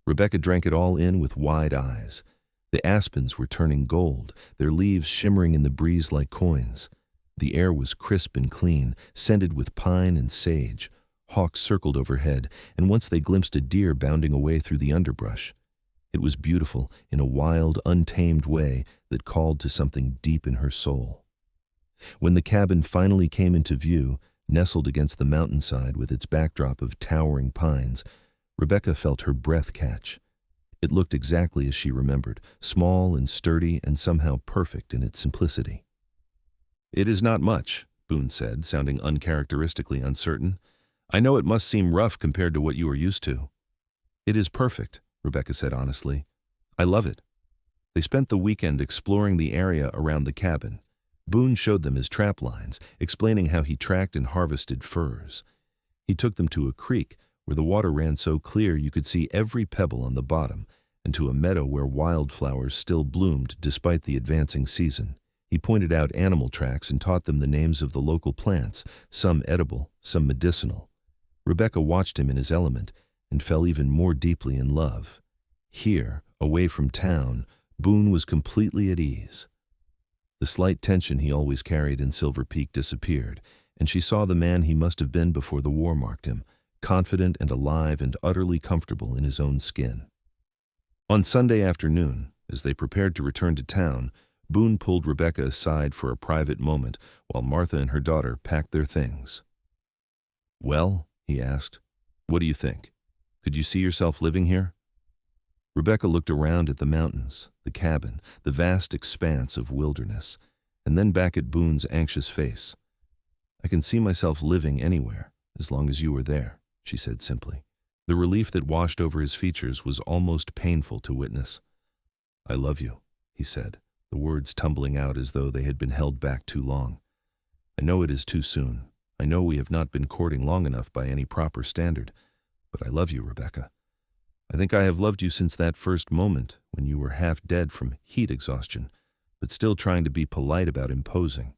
A: Rebecca drank it all in with wide eyes. The aspens were turning gold, their leaves shimmering in the breeze like coins. The air was crisp and clean, scented with pine and sage. Hawks circled overhead, and once they glimpsed a deer bounding away through the underbrush. It was beautiful in a wild, untamed way that called to something deep in her soul. When the cabin finally came into view, nestled against the mountainside with its backdrop of towering pines, Rebecca felt her breath catch. It looked exactly as she remembered, small and sturdy and somehow perfect in its simplicity. "It is not much," Boone said, sounding uncharacteristically uncertain. "I know it must seem rough compared to what you are used to." "It is perfect," Rebecca said honestly. "I love it." They spent the weekend exploring the area around the cabin. Boone showed them his trap lines, explaining how he tracked and harvested furs. He took them to a creek where the water ran so clear you could see every pebble on the bottom, and to a meadow where wildflowers still bloomed despite the advancing season. He pointed out animal tracks and taught them the names of the local plants, some edible, some medicinal. Rebecca watched him in his element and fell even more deeply in love. Here, away from town, Boone was completely at ease. The slight tension he always carried in Silver Peak disappeared, and she saw the man he must have been before the war marked him, confident and alive and utterly comfortable in his own skin. On Sunday afternoon, as they prepared to return to town, Boone pulled Rebecca aside for a private moment while Martha and her daughter packed their things. "Well," he asked, "what do you think? Could you see yourself living here?" Rebecca looked around at the mountains, the cabin, the vast expanse of wilderness, and then back at Boone's anxious face. "I can see myself living anywhere, as long as you are there," she said simply. The relief that washed over his features was almost painful to witness. "I love you," he said, the words tumbling out as though they had been held back too long. "I know it is too soon. I know we have not been courting long enough by any proper standard, but I love you, Rebecca. I think I have loved you since that first moment when you were half dead from heat exhaustion, but still trying to be polite about imposing.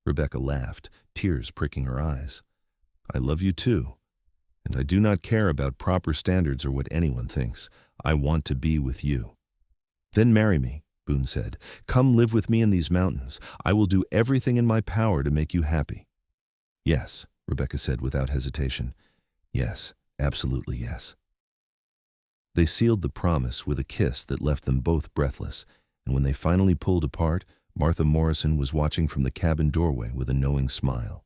A: Rebecca laughed, tears pricking her eyes. I love you too, and I do not care about proper standards or what anyone thinks. I want to be with you. Then marry me, Boone said. Come live with me in these mountains. I will do everything in my power to make you happy. Yes, Rebecca said without hesitation. Yes, absolutely yes. They sealed the promise with a kiss that left them both breathless, and when they finally pulled apart, Martha Morrison was watching from the cabin doorway with a knowing smile.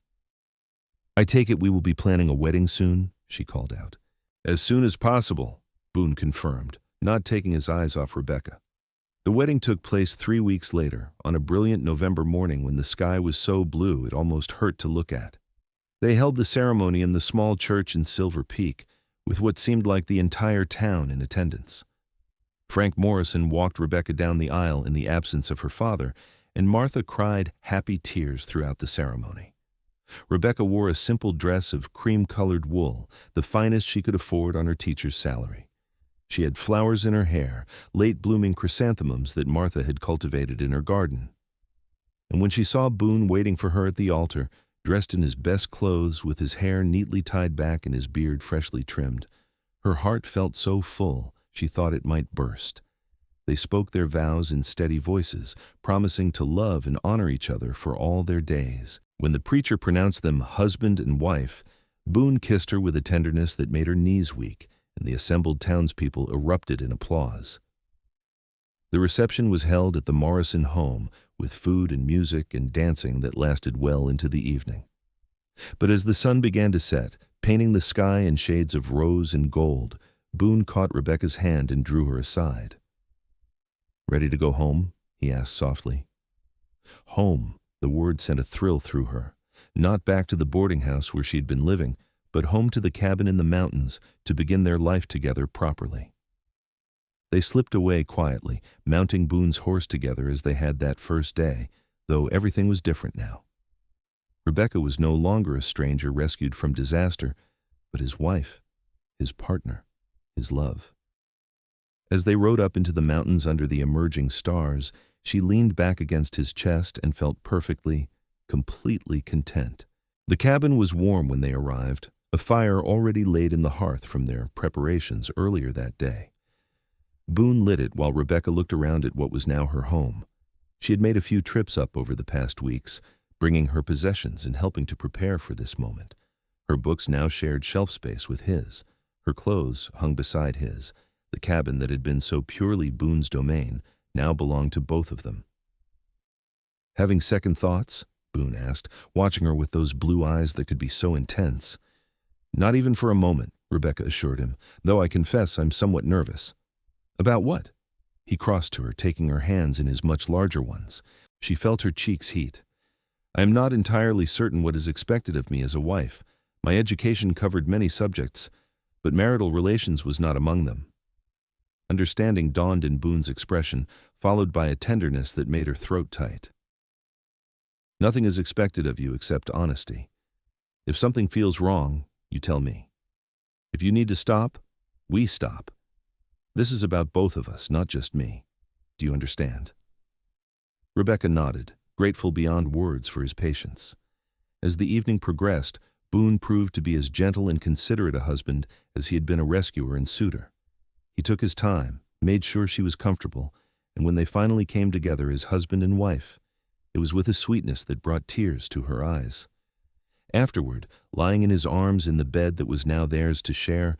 A: I take it we will be planning a wedding soon, she called out. As soon as possible, Boone confirmed, not taking his eyes off Rebecca. The wedding took place 3 weeks later, on a brilliant November morning when the sky was so blue it almost hurt to look at. They held the ceremony in the small church in Silver Peak, with what seemed like the entire town in attendance. Frank Morrison walked Rebecca down the aisle in the absence of her father, and Martha cried happy tears throughout the ceremony. Rebecca wore a simple dress of cream-colored wool, the finest she could afford on her teacher's salary. She had flowers in her hair, late-blooming chrysanthemums that Martha had cultivated in her garden. And when she saw Boone waiting for her at the altar, dressed in his best clothes with his hair neatly tied back and his beard freshly trimmed, her heart felt so full she thought it might burst. They spoke their vows in steady voices, promising to love and honor each other for all their days. When the preacher pronounced them husband and wife, Boone kissed her with a tenderness that made her knees weak, and the assembled townspeople erupted in applause. The reception was held at the Morrison home, with food and music and dancing that lasted well into the evening. But as the sun began to set, painting the sky in shades of rose and gold, Boone caught Rebecca's hand and drew her aside. "Ready to go home?" he asked softly. Home, the word sent a thrill through her. Not back to the boarding house where she'd been living, but home to the cabin in the mountains to begin their life together properly. They slipped away quietly, mounting Boone's horse together as they had that first day, though everything was different now. Rebecca was no longer a stranger rescued from disaster, but his wife, his partner, his love. As they rode up into the mountains under the emerging stars, she leaned back against his chest and felt perfectly, completely content. The cabin was warm when they arrived, a fire already laid in the hearth from their preparations earlier that day. Boone lit it while Rebecca looked around at what was now her home. She had made a few trips up over the past weeks, bringing her possessions and helping to prepare for this moment. Her books now shared shelf space with his. Her clothes hung beside his. The cabin that had been so purely Boone's domain now belonged to both of them. "Having second thoughts?" Boone asked, watching her with those blue eyes that could be so intense. "Not even for a moment," Rebecca assured him, "though I confess I'm somewhat nervous." "About what?" He crossed to her, taking her hands in his much larger ones. She felt her cheeks heat. "I am not entirely certain what is expected of me as a wife. My education covered many subjects, but marital relations was not among them." Understanding dawned in Boone's expression, followed by a tenderness that made her throat tight. "Nothing is expected of you except honesty. If something feels wrong, you tell me. If you need to stop, we stop. This is about both of us, not just me. Do you understand?" Rebecca nodded, grateful beyond words for his patience. As the evening progressed, Boone proved to be as gentle and considerate a husband as he had been a rescuer and suitor. He took his time, made sure she was comfortable, and when they finally came together as husband and wife, it was with a sweetness that brought tears to her eyes. Afterward, lying in his arms in the bed that was now theirs to share,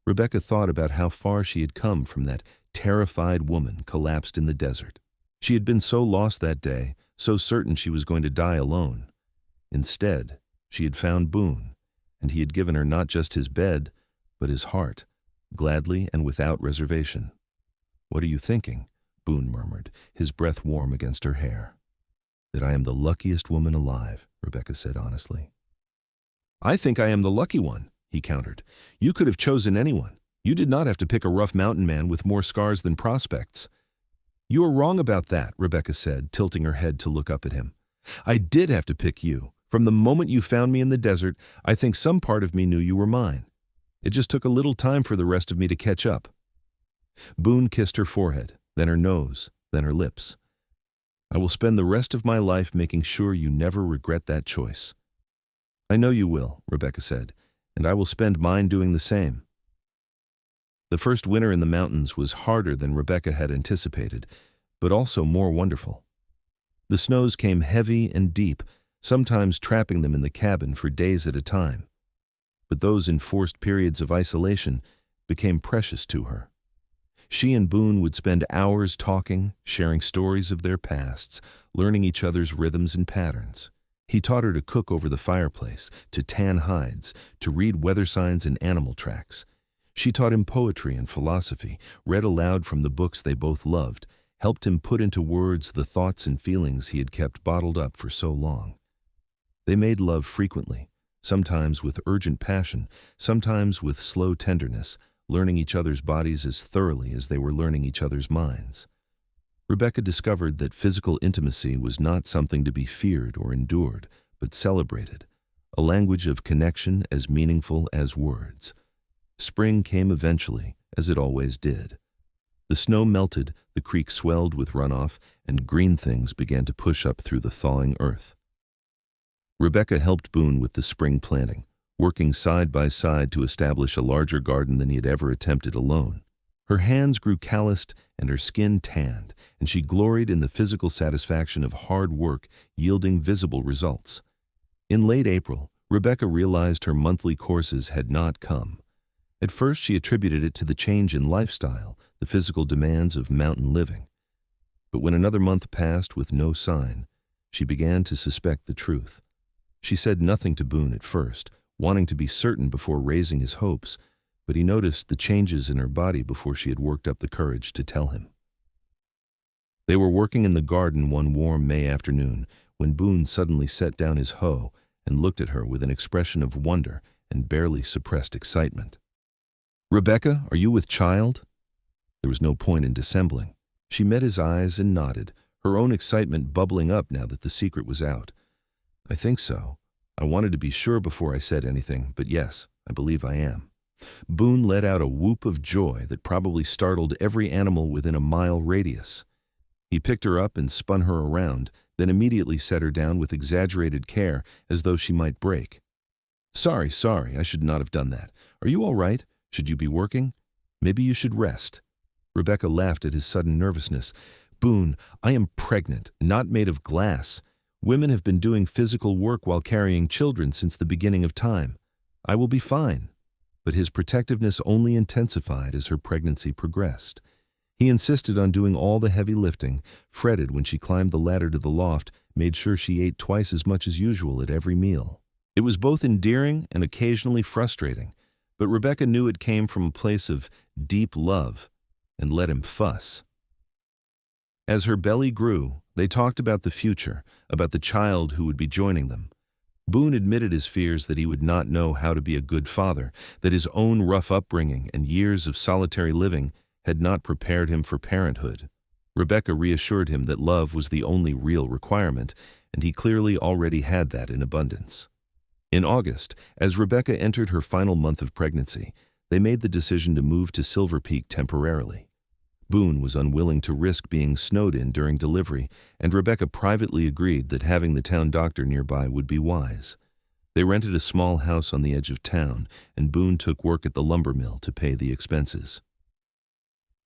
A: Rebecca thought about how far she had come from that terrified woman collapsed in the desert. She had been so lost that day, so certain she was going to die alone. Instead, she had found Boone, and he had given her not just his bed, but his heart, gladly and without reservation. "What are you thinking?" Boone murmured, his breath warm against her hair. "That I am the luckiest woman alive," Rebecca said honestly. "I think I am the lucky one," he countered. "You could have chosen anyone. You did not have to pick a rough mountain man with more scars than prospects." "You are wrong about that," Rebecca said, tilting her head to look up at him. "I did have to pick you. From the moment you found me in the desert, I think some part of me knew you were mine. It just took a little time for the rest of me to catch up." Boone kissed her forehead, then her nose, then her lips. "I will spend the rest of my life making sure you never regret that choice." "I know you will," Rebecca said, "and I will spend mine doing the same." The first winter in the mountains was harder than Rebecca had anticipated, but also more wonderful. The snows came heavy and deep, sometimes trapping them in the cabin for days at a time. But those enforced periods of isolation became precious to her. She and Boone would spend hours talking, sharing stories of their pasts, learning each other's rhythms and patterns. He taught her to cook over the fireplace, to tan hides, to read weather signs and animal tracks. She taught him poetry and philosophy, read aloud from the books they both loved, helped him put into words the thoughts and feelings he had kept bottled up for so long. They made love frequently, sometimes with urgent passion, sometimes with slow tenderness, learning each other's bodies as thoroughly as they were learning each other's minds. Rebecca discovered that physical intimacy was not something to be feared or endured, but celebrated, a language of connection as meaningful as words. Spring came eventually, as it always did. The snow melted, the creek swelled with runoff, and green things began to push up through the thawing earth. Rebecca helped Boone with the spring planting, working side by side to establish a larger garden than he had ever attempted alone. Her hands grew calloused and her skin tanned, and she gloried in the physical satisfaction of hard work yielding visible results. In late April, Rebecca realized her monthly courses had not come. At first, she attributed it to the change in lifestyle, the physical demands of mountain living. But when another month passed with no sign, she began to suspect the truth. She said nothing to Boone at first, wanting to be certain before raising his hopes, but he noticed the changes in her body before she had worked up the courage to tell him. They were working in the garden one warm May afternoon when Boone suddenly set down his hoe and looked at her with an expression of wonder and barely suppressed excitement. "Rebecca, are you with child?" There was no point in dissembling. She met his eyes and nodded, her own excitement bubbling up now that the secret was out. "I think so. I wanted to be sure before I said anything, but yes, I believe I am." Boone let out a whoop of joy that probably startled every animal within a mile radius. He picked her up and spun her around, then immediately set her down with exaggerated care as though she might break. Sorry, I should not have done that. Are you all right? Should you be working? Maybe you should rest." Rebecca laughed at his sudden nervousness. "Boone, I am pregnant, not made of glass. Women have been doing physical work while carrying children since the beginning of time. I will be fine." But his protectiveness only intensified as her pregnancy progressed. He insisted on doing all the heavy lifting, fretted when she climbed the ladder to the loft, made sure she ate twice as much as usual at every meal. It was both endearing and occasionally frustrating, but Rebecca knew it came from a place of deep love and let him fuss. As her belly grew, they talked about the future, about the child who would be joining them. Boone admitted his fears that he would not know how to be a good father, that his own rough upbringing and years of solitary living had not prepared him for parenthood. Rebecca reassured him that love was the only real requirement, and he clearly already had that in abundance. In August, as Rebecca entered her final month of pregnancy, they made the decision to move to Silver Peak temporarily. Boone was unwilling to risk being snowed in during delivery, and Rebecca privately agreed that having the town doctor nearby would be wise. They rented a small house on the edge of town, and Boone took work at the lumber mill to pay the expenses.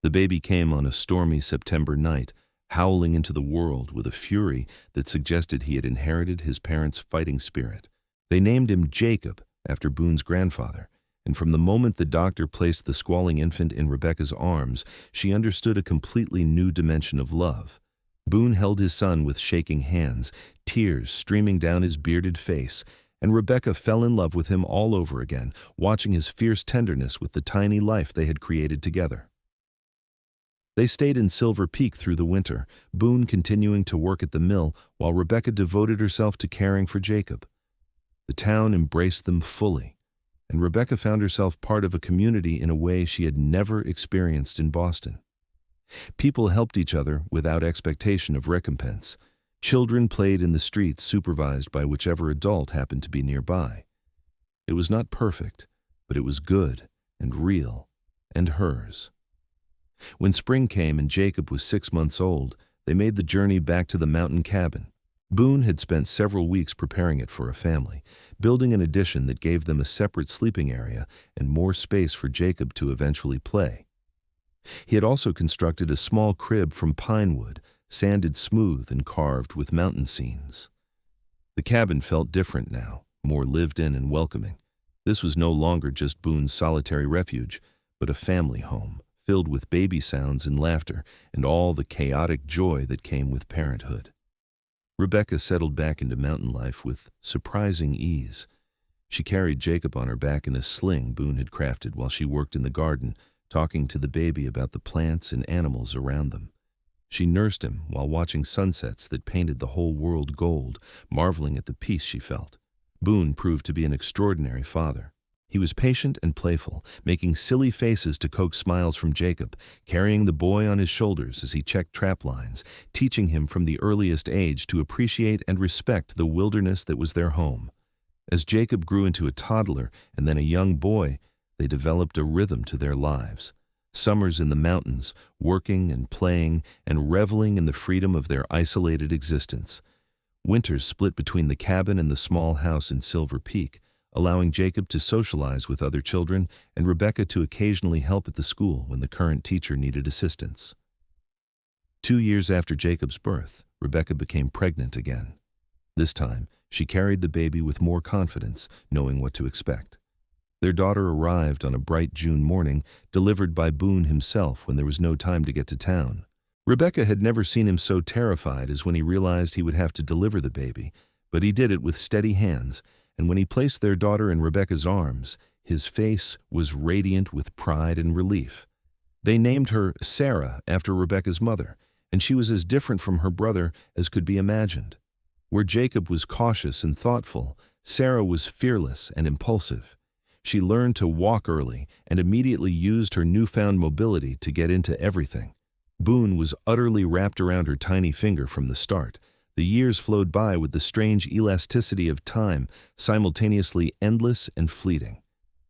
A: The baby came on a stormy September night, howling into the world with a fury that suggested he had inherited his parents' fighting spirit. They named him Jacob, after Boone's grandfather, and from the moment the doctor placed the squalling infant in Rebecca's arms, she understood a completely new dimension of love. Boone held his son with shaking hands, tears streaming down his bearded face, and Rebecca fell in love with him all over again, watching his fierce tenderness with the tiny life they had created together. They stayed in Silver Peak through the winter, Boone continuing to work at the mill while Rebecca devoted herself to caring for Jacob. The town embraced them fully, and Rebecca found herself part of a community in a way she had never experienced in Boston. People helped each other without expectation of recompense. Children played in the streets supervised by whichever adult happened to be nearby. It was not perfect, but it was good and real and hers. When spring came and Jacob was 6 months old, they made the journey back to the mountain cabin. Boone had spent several weeks preparing it for a family, building an addition that gave them a separate sleeping area and more space for Jacob to eventually play. He had also constructed a small crib from pine wood, sanded smooth and carved with mountain scenes. The cabin felt different now, more lived in and welcoming. This was no longer just Boone's solitary refuge, but a family home, filled with baby sounds and laughter and all the chaotic joy that came with parenthood. Rebecca settled back into mountain life with surprising ease. She carried Jacob on her back in a sling Boone had crafted while she worked in the garden, talking to the baby about the plants and animals around them. She nursed him while watching sunsets that painted the whole world gold, marveling at the peace she felt. Boone proved to be an extraordinary father. He was patient and playful, making silly faces to coax smiles from Jacob, carrying the boy on his shoulders as he checked trap lines, teaching him from the earliest age to appreciate and respect the wilderness that was their home. As Jacob grew into a toddler and then a young boy, they developed a rhythm to their lives. Summers in the mountains, working and playing and reveling in the freedom of their isolated existence. Winters split between the cabin and the small house in Silver Peak, allowing Jacob to socialize with other children and Rebecca to occasionally help at the school when the current teacher needed assistance. 2 years after Jacob's birth, Rebecca became pregnant again. This time, she carried the baby with more confidence, knowing what to expect. Their daughter arrived on a bright June morning, delivered by Boone himself when there was no time to get to town. Rebecca had never seen him so terrified as when he realized he would have to deliver the baby, but he did it with steady hands, and when he placed their daughter in Rebecca's arms, his face was radiant with pride and relief. They named her Sarah after Rebecca's mother, and she was as different from her brother as could be imagined. Where Jacob was cautious and thoughtful, Sarah was fearless and impulsive. She learned to walk early and immediately used her newfound mobility to get into everything. Boone was utterly wrapped around her tiny finger from the start. The years flowed by with the strange elasticity of time, simultaneously endless and fleeting.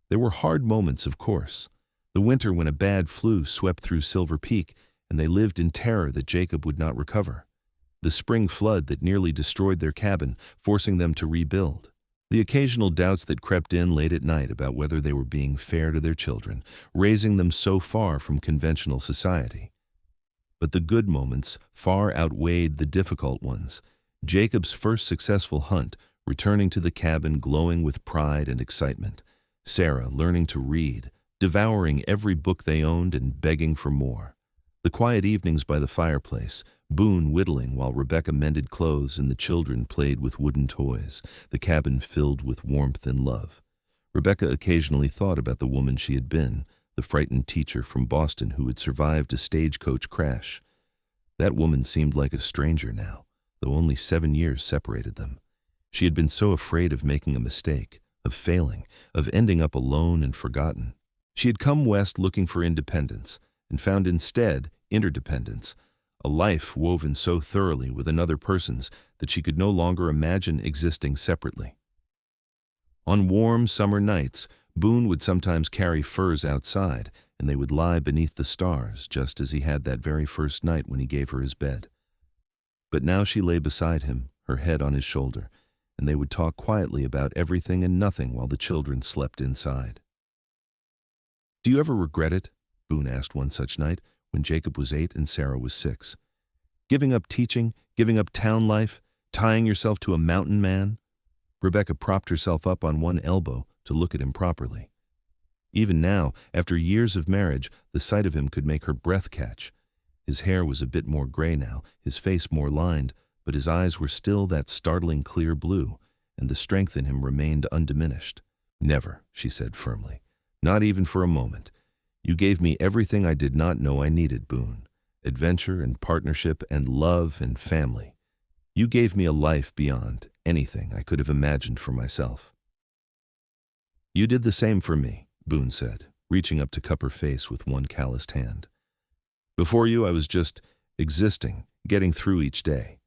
A: There were hard moments, of course. The winter when a bad flu swept through Silver Peak, and they lived in terror that Jacob would not recover. The spring flood that nearly destroyed their cabin, forcing them to rebuild. The occasional doubts that crept in late at night about whether they were being fair to their children, raising them so far from conventional society. But the good moments far outweighed the difficult ones. Jacob's first successful hunt, returning to the cabin glowing with pride and excitement. Sarah learning to read, devouring every book they owned and begging for more. The quiet evenings by the fireplace, Boone whittling while Rebecca mended clothes and the children played with wooden toys, the cabin filled with warmth and love. Rebecca occasionally thought about the woman she had been, the frightened teacher from Boston who had survived a stagecoach crash. That woman seemed like a stranger now, though only 7 years separated them. She had been so afraid of making a mistake, of failing, of ending up alone and forgotten. She had come west looking for independence, and found instead interdependence, a life woven so thoroughly with another person's that she could no longer imagine existing separately. On warm summer nights, Boone would sometimes carry furs outside, and they would lie beneath the stars, just as he had that very first night when he gave her his bed. But now she lay beside him, her head on his shoulder, and they would talk quietly about everything and nothing while the children slept inside. "Do you ever regret it?" Boone asked one such night, when Jacob was 8 and Sarah was 6. "Giving up teaching, giving up town life, tying yourself to a mountain man?" Rebecca propped herself up on one elbow to look at him properly. Even now, after years of marriage, the sight of him could make her breath catch. His hair was a bit more gray now, his face more lined, but his eyes were still that startling clear blue, and the strength in him remained undiminished. "Never," she said firmly. "Not even for a moment. You gave me everything I did not know I needed, Boone. Adventure and partnership and love and family. You gave me a life beyond anything I could have imagined for myself." "You did the same for me," Boone said, reaching up to cup her face with one calloused hand. "Before you, I was just existing, getting through each day.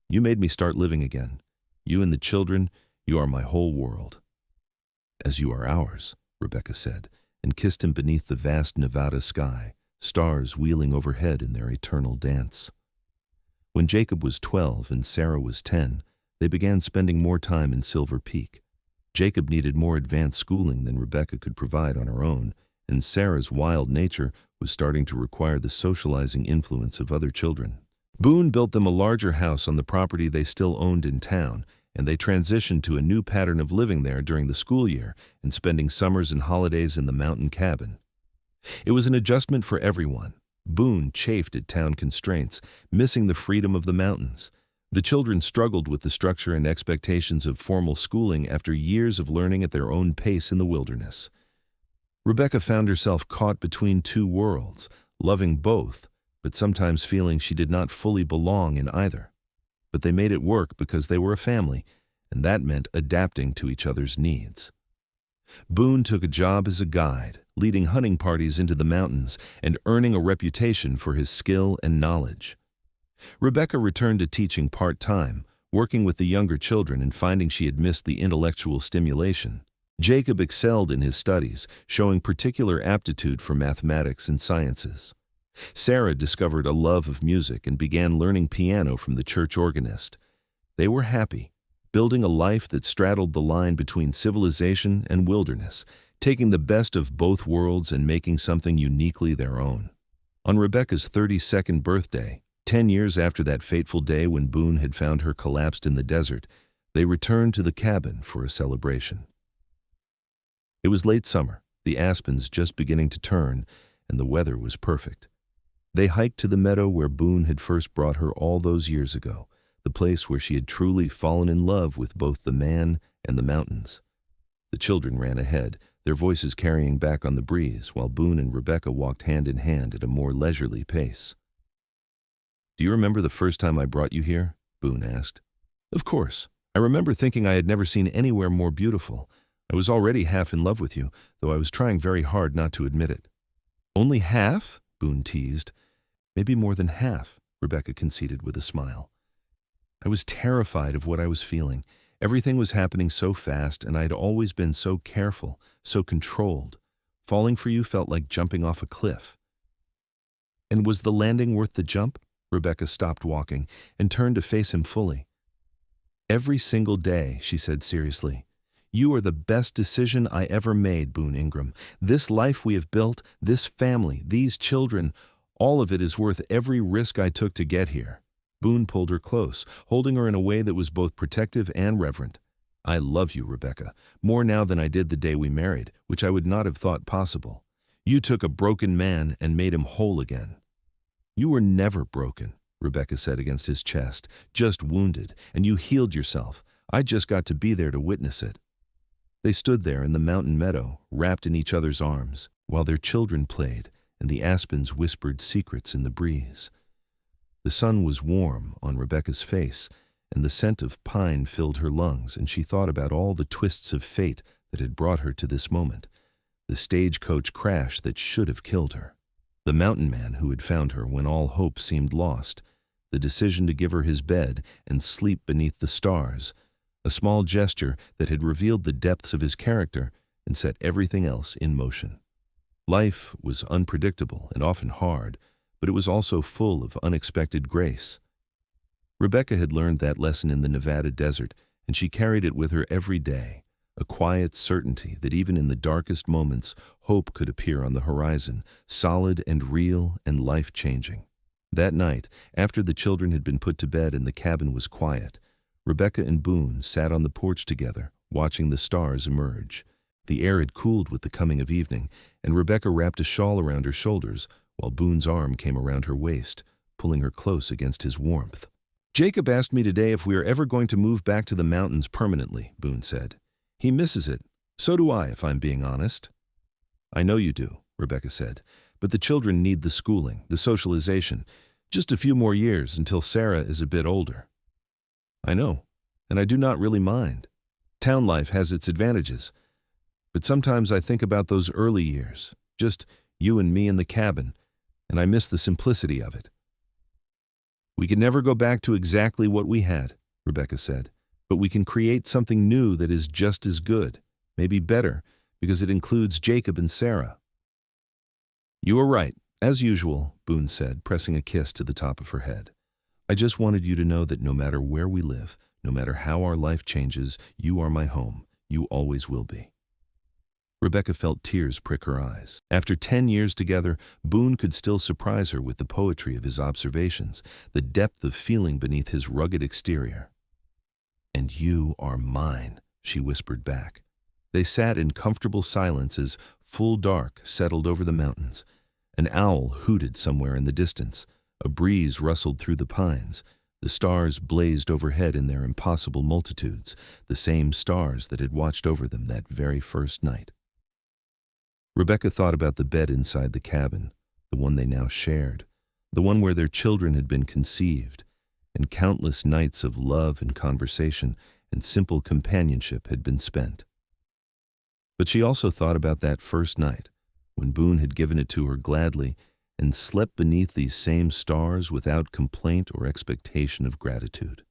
A: You made me start living again. You and the children, you are my whole world." "As you are ours," Rebecca said, and kissed him beneath the vast Nevada sky, stars wheeling overhead in their eternal dance. When Jacob was 12 and Sarah was 10, they began spending more time in Silver Peak. Jacob needed more advanced schooling than Rebecca could provide on her own, and Sarah's wild nature was starting to require the socializing influence of other children. Boone built them a larger house on the property they still owned in town, and they transitioned to a new pattern of living there during the school year and spending summers and holidays in the mountain cabin. It was an adjustment for everyone. Boone chafed at town constraints, missing the freedom of the mountains. The children struggled with the structure and expectations of formal schooling after years of learning at their own pace in the wilderness. Rebecca found herself caught between two worlds, loving both, but sometimes feeling she did not fully belong in either. But they made it work because they were a family, and that meant adapting to each other's needs. Boone took a job as a guide, leading hunting parties into the mountains and earning a reputation for his skill and knowledge. Rebecca returned to teaching part-time, working with the younger children and finding she had missed the intellectual stimulation. Jacob excelled in his studies, showing particular aptitude for mathematics and sciences. Sarah discovered a love of music and began learning piano from the church organist. They were happy, building a life that straddled the line between civilization and wilderness, taking the best of both worlds and making something uniquely their own. On Rebecca's 32nd birthday, 10 years after that fateful day when Boone had found her collapsed in the desert, they returned to the cabin for a celebration. It was late summer, the aspens just beginning to turn, and the weather was perfect. They hiked to the meadow where Boone had first brought her all those years ago, the place where she had truly fallen in love with both the man and the mountains. The children ran ahead, their voices carrying back on the breeze, while Boone and Rebecca walked hand in hand at a more leisurely pace. "Do you remember the first time I brought you here?" Boone asked. "Of course. I remember thinking I had never seen anywhere more beautiful. I was already half in love with you, though I was trying very hard not to admit it." "Only half?" Boone teased. "Maybe more than half," Rebecca conceded with a smile. "I was terrified of what I was feeling. Everything was happening so fast, and I had always been so careful, so controlled. Falling for you felt like jumping off a cliff." "And was the landing worth the jump?" Rebecca stopped walking and turned to face him fully. "Every single day," she said seriously. "You are the best decision I ever made, Boone Ingram. This life we have built, this family, these children, all of it is worth every risk I took to get here." Boone pulled her close, holding her in a way that was both protective and reverent. "I love you, Rebecca, more now than I did the day we married, which I would not have thought possible. You took a broken man and made him whole again." "You were never broken," Rebecca said against his chest, "just wounded, and you healed yourself. I just got to be there to witness it." They stood there in the mountain meadow, wrapped in each other's arms, while their children played, and the aspens whispered secrets in the breeze. The sun was warm on Rebecca's face, and the scent of pine filled her lungs, and she thought about all the twists of fate that had brought her to this moment, the stagecoach crash that should have killed her, the mountain man who had found her when all hope seemed lost, the decision to give her his bed and sleep beneath the stars, a small gesture that had revealed the depths of his character and set everything else in motion. Life was unpredictable and often hard, but it was also full of unexpected grace. Rebecca had learned that lesson in the Nevada desert, and she carried it with her every day, a quiet certainty that even in the darkest moments, hope could appear on the horizon, solid and real and life-changing. That night, after the children had been put to bed and the cabin was quiet, Rebecca and Boone sat on the porch together, watching the stars emerge. The air had cooled with the coming of evening, and Rebecca wrapped a shawl around her shoulders, while Boone's arm came around her waist, pulling her close against his warmth. "Jacob asked me today if we are ever going to move back to the mountains permanently," Boone said. "He misses it. So do I, if I'm being honest." "I know you do," Rebecca said, "but the children need the schooling, the socialization. Just a few more years until Sarah is a bit older." "I know, and I do not really mind. Town life has its advantages. But sometimes I think about those early years, just you and me in the cabin, and I miss the simplicity of it." "We can never go back to exactly what we had," Rebecca said, "but we can create something new that is just as good, maybe better, because it includes Jacob and Sarah." "You are right. As usual, Boone said, pressing a kiss to the top of her head. I just wanted you to know that no matter where we live, no matter how our life changes, you are my home. You always will be. Rebecca felt tears prick her eyes. After 10 years together, Boone could still surprise her with the poetry of his observations, the depth of feeling beneath his rugged exterior. And you are mine, she whispered back. They sat in comfortable silence as full dark settled over the mountains. An owl hooted somewhere in the distance. A breeze rustled through the pines. The stars blazed overhead in their impossible multitudes, the same stars that had watched over them that very first night. Rebecca thought about the bed inside the cabin, the one they now shared, the one where their children had been conceived, and countless nights of love and conversation and simple companionship had been spent. But she also thought about that first night, when Boone had given it to her gladly and slept beneath these same stars without complaint or expectation of gratitude.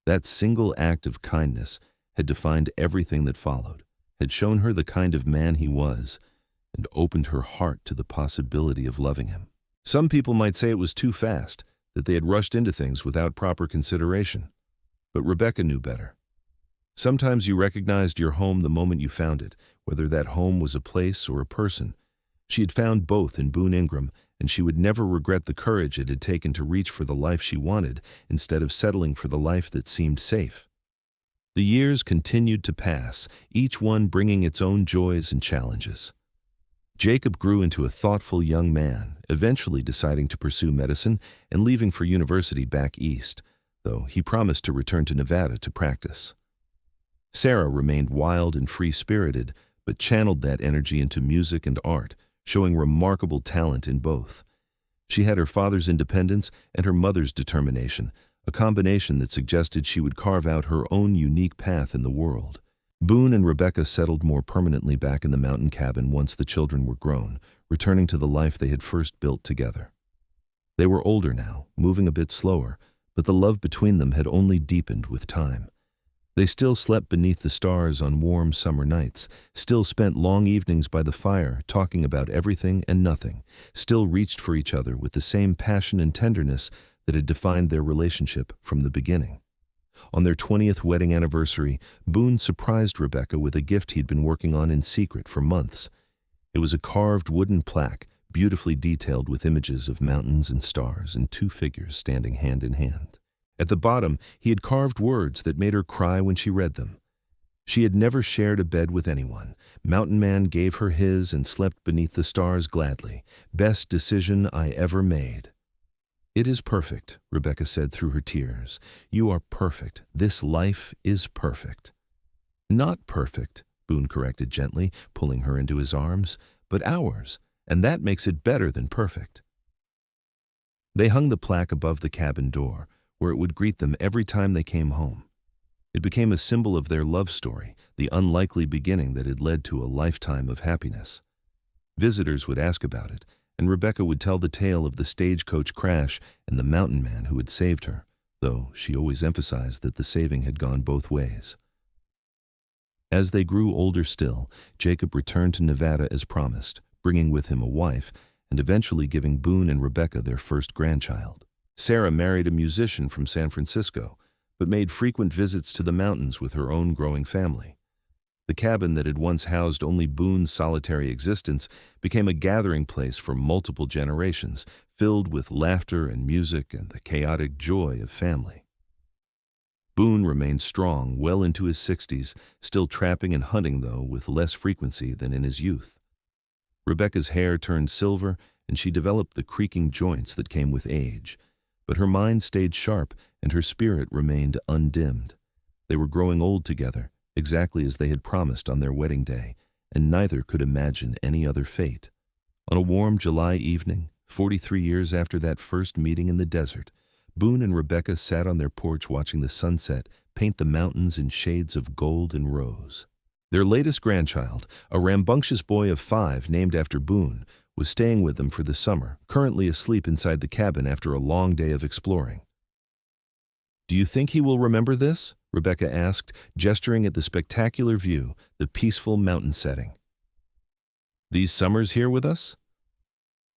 A: That single act of kindness had defined everything that followed, had shown her the kind of man he was, and opened her heart to the possibility of loving him. Some people might say it was too fast, that they had rushed into things without proper consideration. But Rebecca knew better. Sometimes you recognized your home the moment you found it, whether that home was a place or a person. She had found both in Boone Ingram, and she would never regret the courage it had taken to reach for the life she wanted instead of settling for the life that seemed safe. The years continued to pass, each one bringing its own joys and challenges. Jacob grew into a thoughtful young man, eventually deciding to pursue medicine and leaving for university back east, though he promised to return to Nevada to practice. Sarah remained wild and free-spirited, but channeled that energy into music and art, showing remarkable talent in both. She had her father's independence and her mother's determination, a combination that suggested she would carve out her own unique path in the world. Boone and Rebecca settled more permanently back in the mountain cabin once the children were grown, returning to the life they had first built together. They were older now, moving a bit slower, but the love between them had only deepened with time. They still slept beneath the stars on warm summer nights, still spent long evenings by the fire talking about everything and nothing, still reached for each other with the same passion and tenderness that had defined their relationship from the beginning. On their 20th wedding anniversary, Boone surprised Rebecca with a gift he'd been working on in secret for months. It was a carved wooden plaque, beautifully detailed with images of mountains and stars and two figures standing hand in hand. At the bottom, he had carved words that made her cry when she read them. She had never shared a bed with anyone. Mountain Man gave her his and slept beneath the stars gladly. Best decision I ever made. It is perfect, Rebecca said through her tears. You are perfect. This life is perfect. Not perfect, Boone corrected gently, pulling her into his arms, but ours, and that makes it better than perfect. They hung the plaque above the cabin door, where it would greet them every time they came home. It became a symbol of their love story, the unlikely beginning that had led to a lifetime of happiness. Visitors would ask about it, and Rebecca would tell the tale of the stagecoach crash and the mountain man who had saved her, though she always emphasized that the saving had gone both ways. As they grew older still, Jacob returned to Nevada as promised, bringing with him a wife, and eventually giving Boone and Rebecca their first grandchild. Sarah married a musician from San Francisco, but made frequent visits to the mountains with her own growing family. The cabin that had once housed only Boone's solitary existence became a gathering place for multiple generations, filled with laughter and music and the chaotic joy of family. Boone remained strong well into his 60s, still trapping and hunting, though, with less frequency than in his youth. Rebecca's hair turned silver, and she developed the creaking joints that came with age. But her mind stayed sharp, and her spirit remained undimmed. They were growing old together, exactly as they had promised on their wedding day, and neither could imagine any other fate. On a warm July evening, 43 years after that first meeting in the desert, Boone and Rebecca sat on their porch watching the sunset paint the mountains in shades of gold and rose. Their latest grandchild, a rambunctious boy of 5 named after Boone, was staying with them for the summer, currently asleep inside the cabin after a long day of exploring. "Do you think he will remember this?" Rebecca asked, gesturing at the spectacular view, the peaceful mountain setting. "These summers here with us?"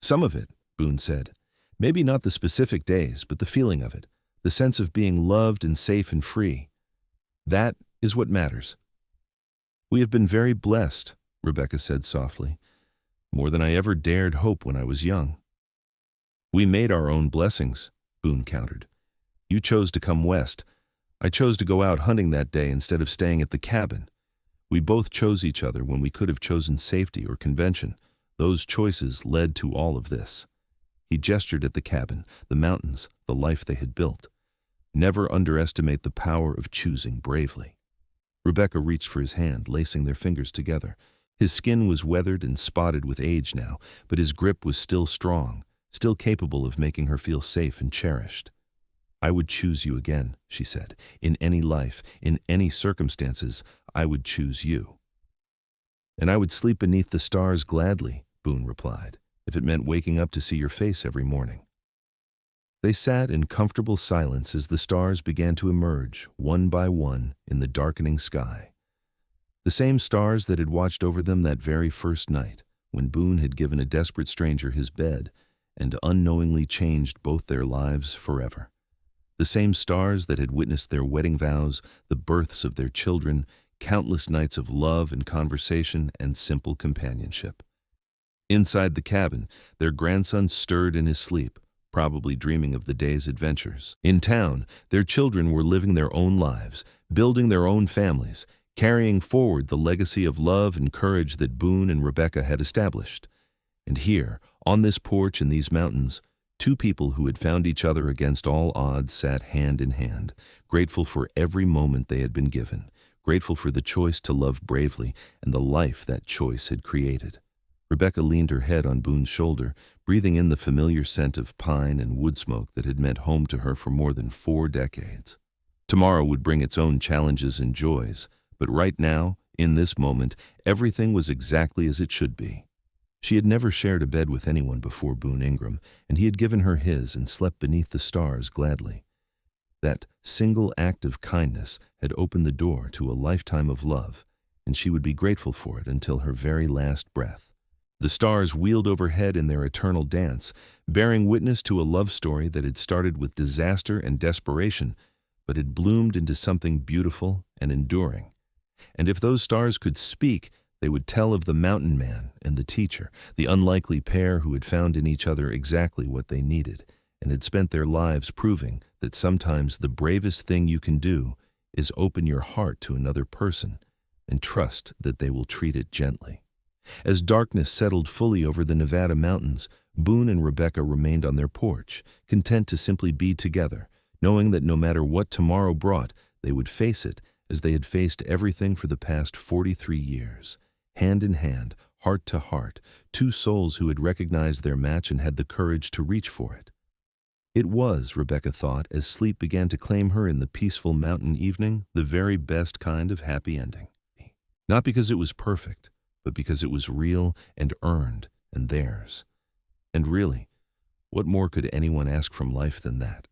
A: Some of it, Boone said. Maybe not the specific days, but the feeling of it, the sense of being loved and safe and free. That is what matters. We have been very blessed, Rebecca said softly. More than I ever dared hope when I was young. We made our own blessings, Boone countered. You chose to come west. I chose to go out hunting that day instead of staying at the cabin. We both chose each other when we could have chosen safety or convention. Those choices led to all of this. He gestured at the cabin, the mountains, the life they had built. Never underestimate the power of choosing bravely. Rebecca reached for his hand, lacing their fingers together. His skin was weathered and spotted with age now, but his grip was still strong, still capable of making her feel safe and cherished. I would choose you again, she said. In any life, in any circumstances, I would choose you. And I would sleep beneath the stars gladly, Boone replied, if it meant waking up to see your face every morning. They sat in comfortable silence as the stars began to emerge, one by one, in the darkening sky. The same stars that had watched over them that very first night, when Boone had given a desperate stranger his bed and unknowingly changed both their lives forever. The same stars that had witnessed their wedding vows, the births of their children, countless nights of love and conversation and simple companionship. Inside the cabin, their grandson stirred in his sleep, probably dreaming of the day's adventures. In town, their children were living their own lives, building their own families, carrying forward the legacy of love and courage that Boone and Rebecca had established. And here, on this porch in these mountains, two people who had found each other against all odds sat hand in hand, grateful for every moment they had been given, grateful for the choice to love bravely and the life that choice had created. Rebecca leaned her head on Boone's shoulder, breathing in the familiar scent of pine and wood smoke that had meant home to her for more than 4 decades. Tomorrow would bring its own challenges and joys, but right now, in this moment, everything was exactly as it should be. She had never shared a bed with anyone before Boone Ingram, and he had given her his and slept beneath the stars gladly. That single act of kindness had opened the door to a lifetime of love, and she would be grateful for it until her very last breath. The stars wheeled overhead in their eternal dance, bearing witness to a love story that had started with disaster and desperation, but had bloomed into something beautiful and enduring. And if those stars could speak, they would tell of the mountain man and the teacher, the unlikely pair who had found in each other exactly what they needed, and had spent their lives proving that sometimes the bravest thing you can do is open your heart to another person and trust that they will treat it gently. As darkness settled fully over the Nevada mountains, Boone and Rebecca remained on their porch, content to simply be together, knowing that no matter what tomorrow brought, they would face it as they had faced everything for the past 43 years. Hand in hand, heart to heart, two souls who had recognized their match and had the courage to reach for it. It was, Rebecca thought, as sleep began to claim her in the peaceful mountain evening, the very best kind of happy ending. Not because it was perfect, but because it was real and earned and theirs. And really, what more could anyone ask from life than that?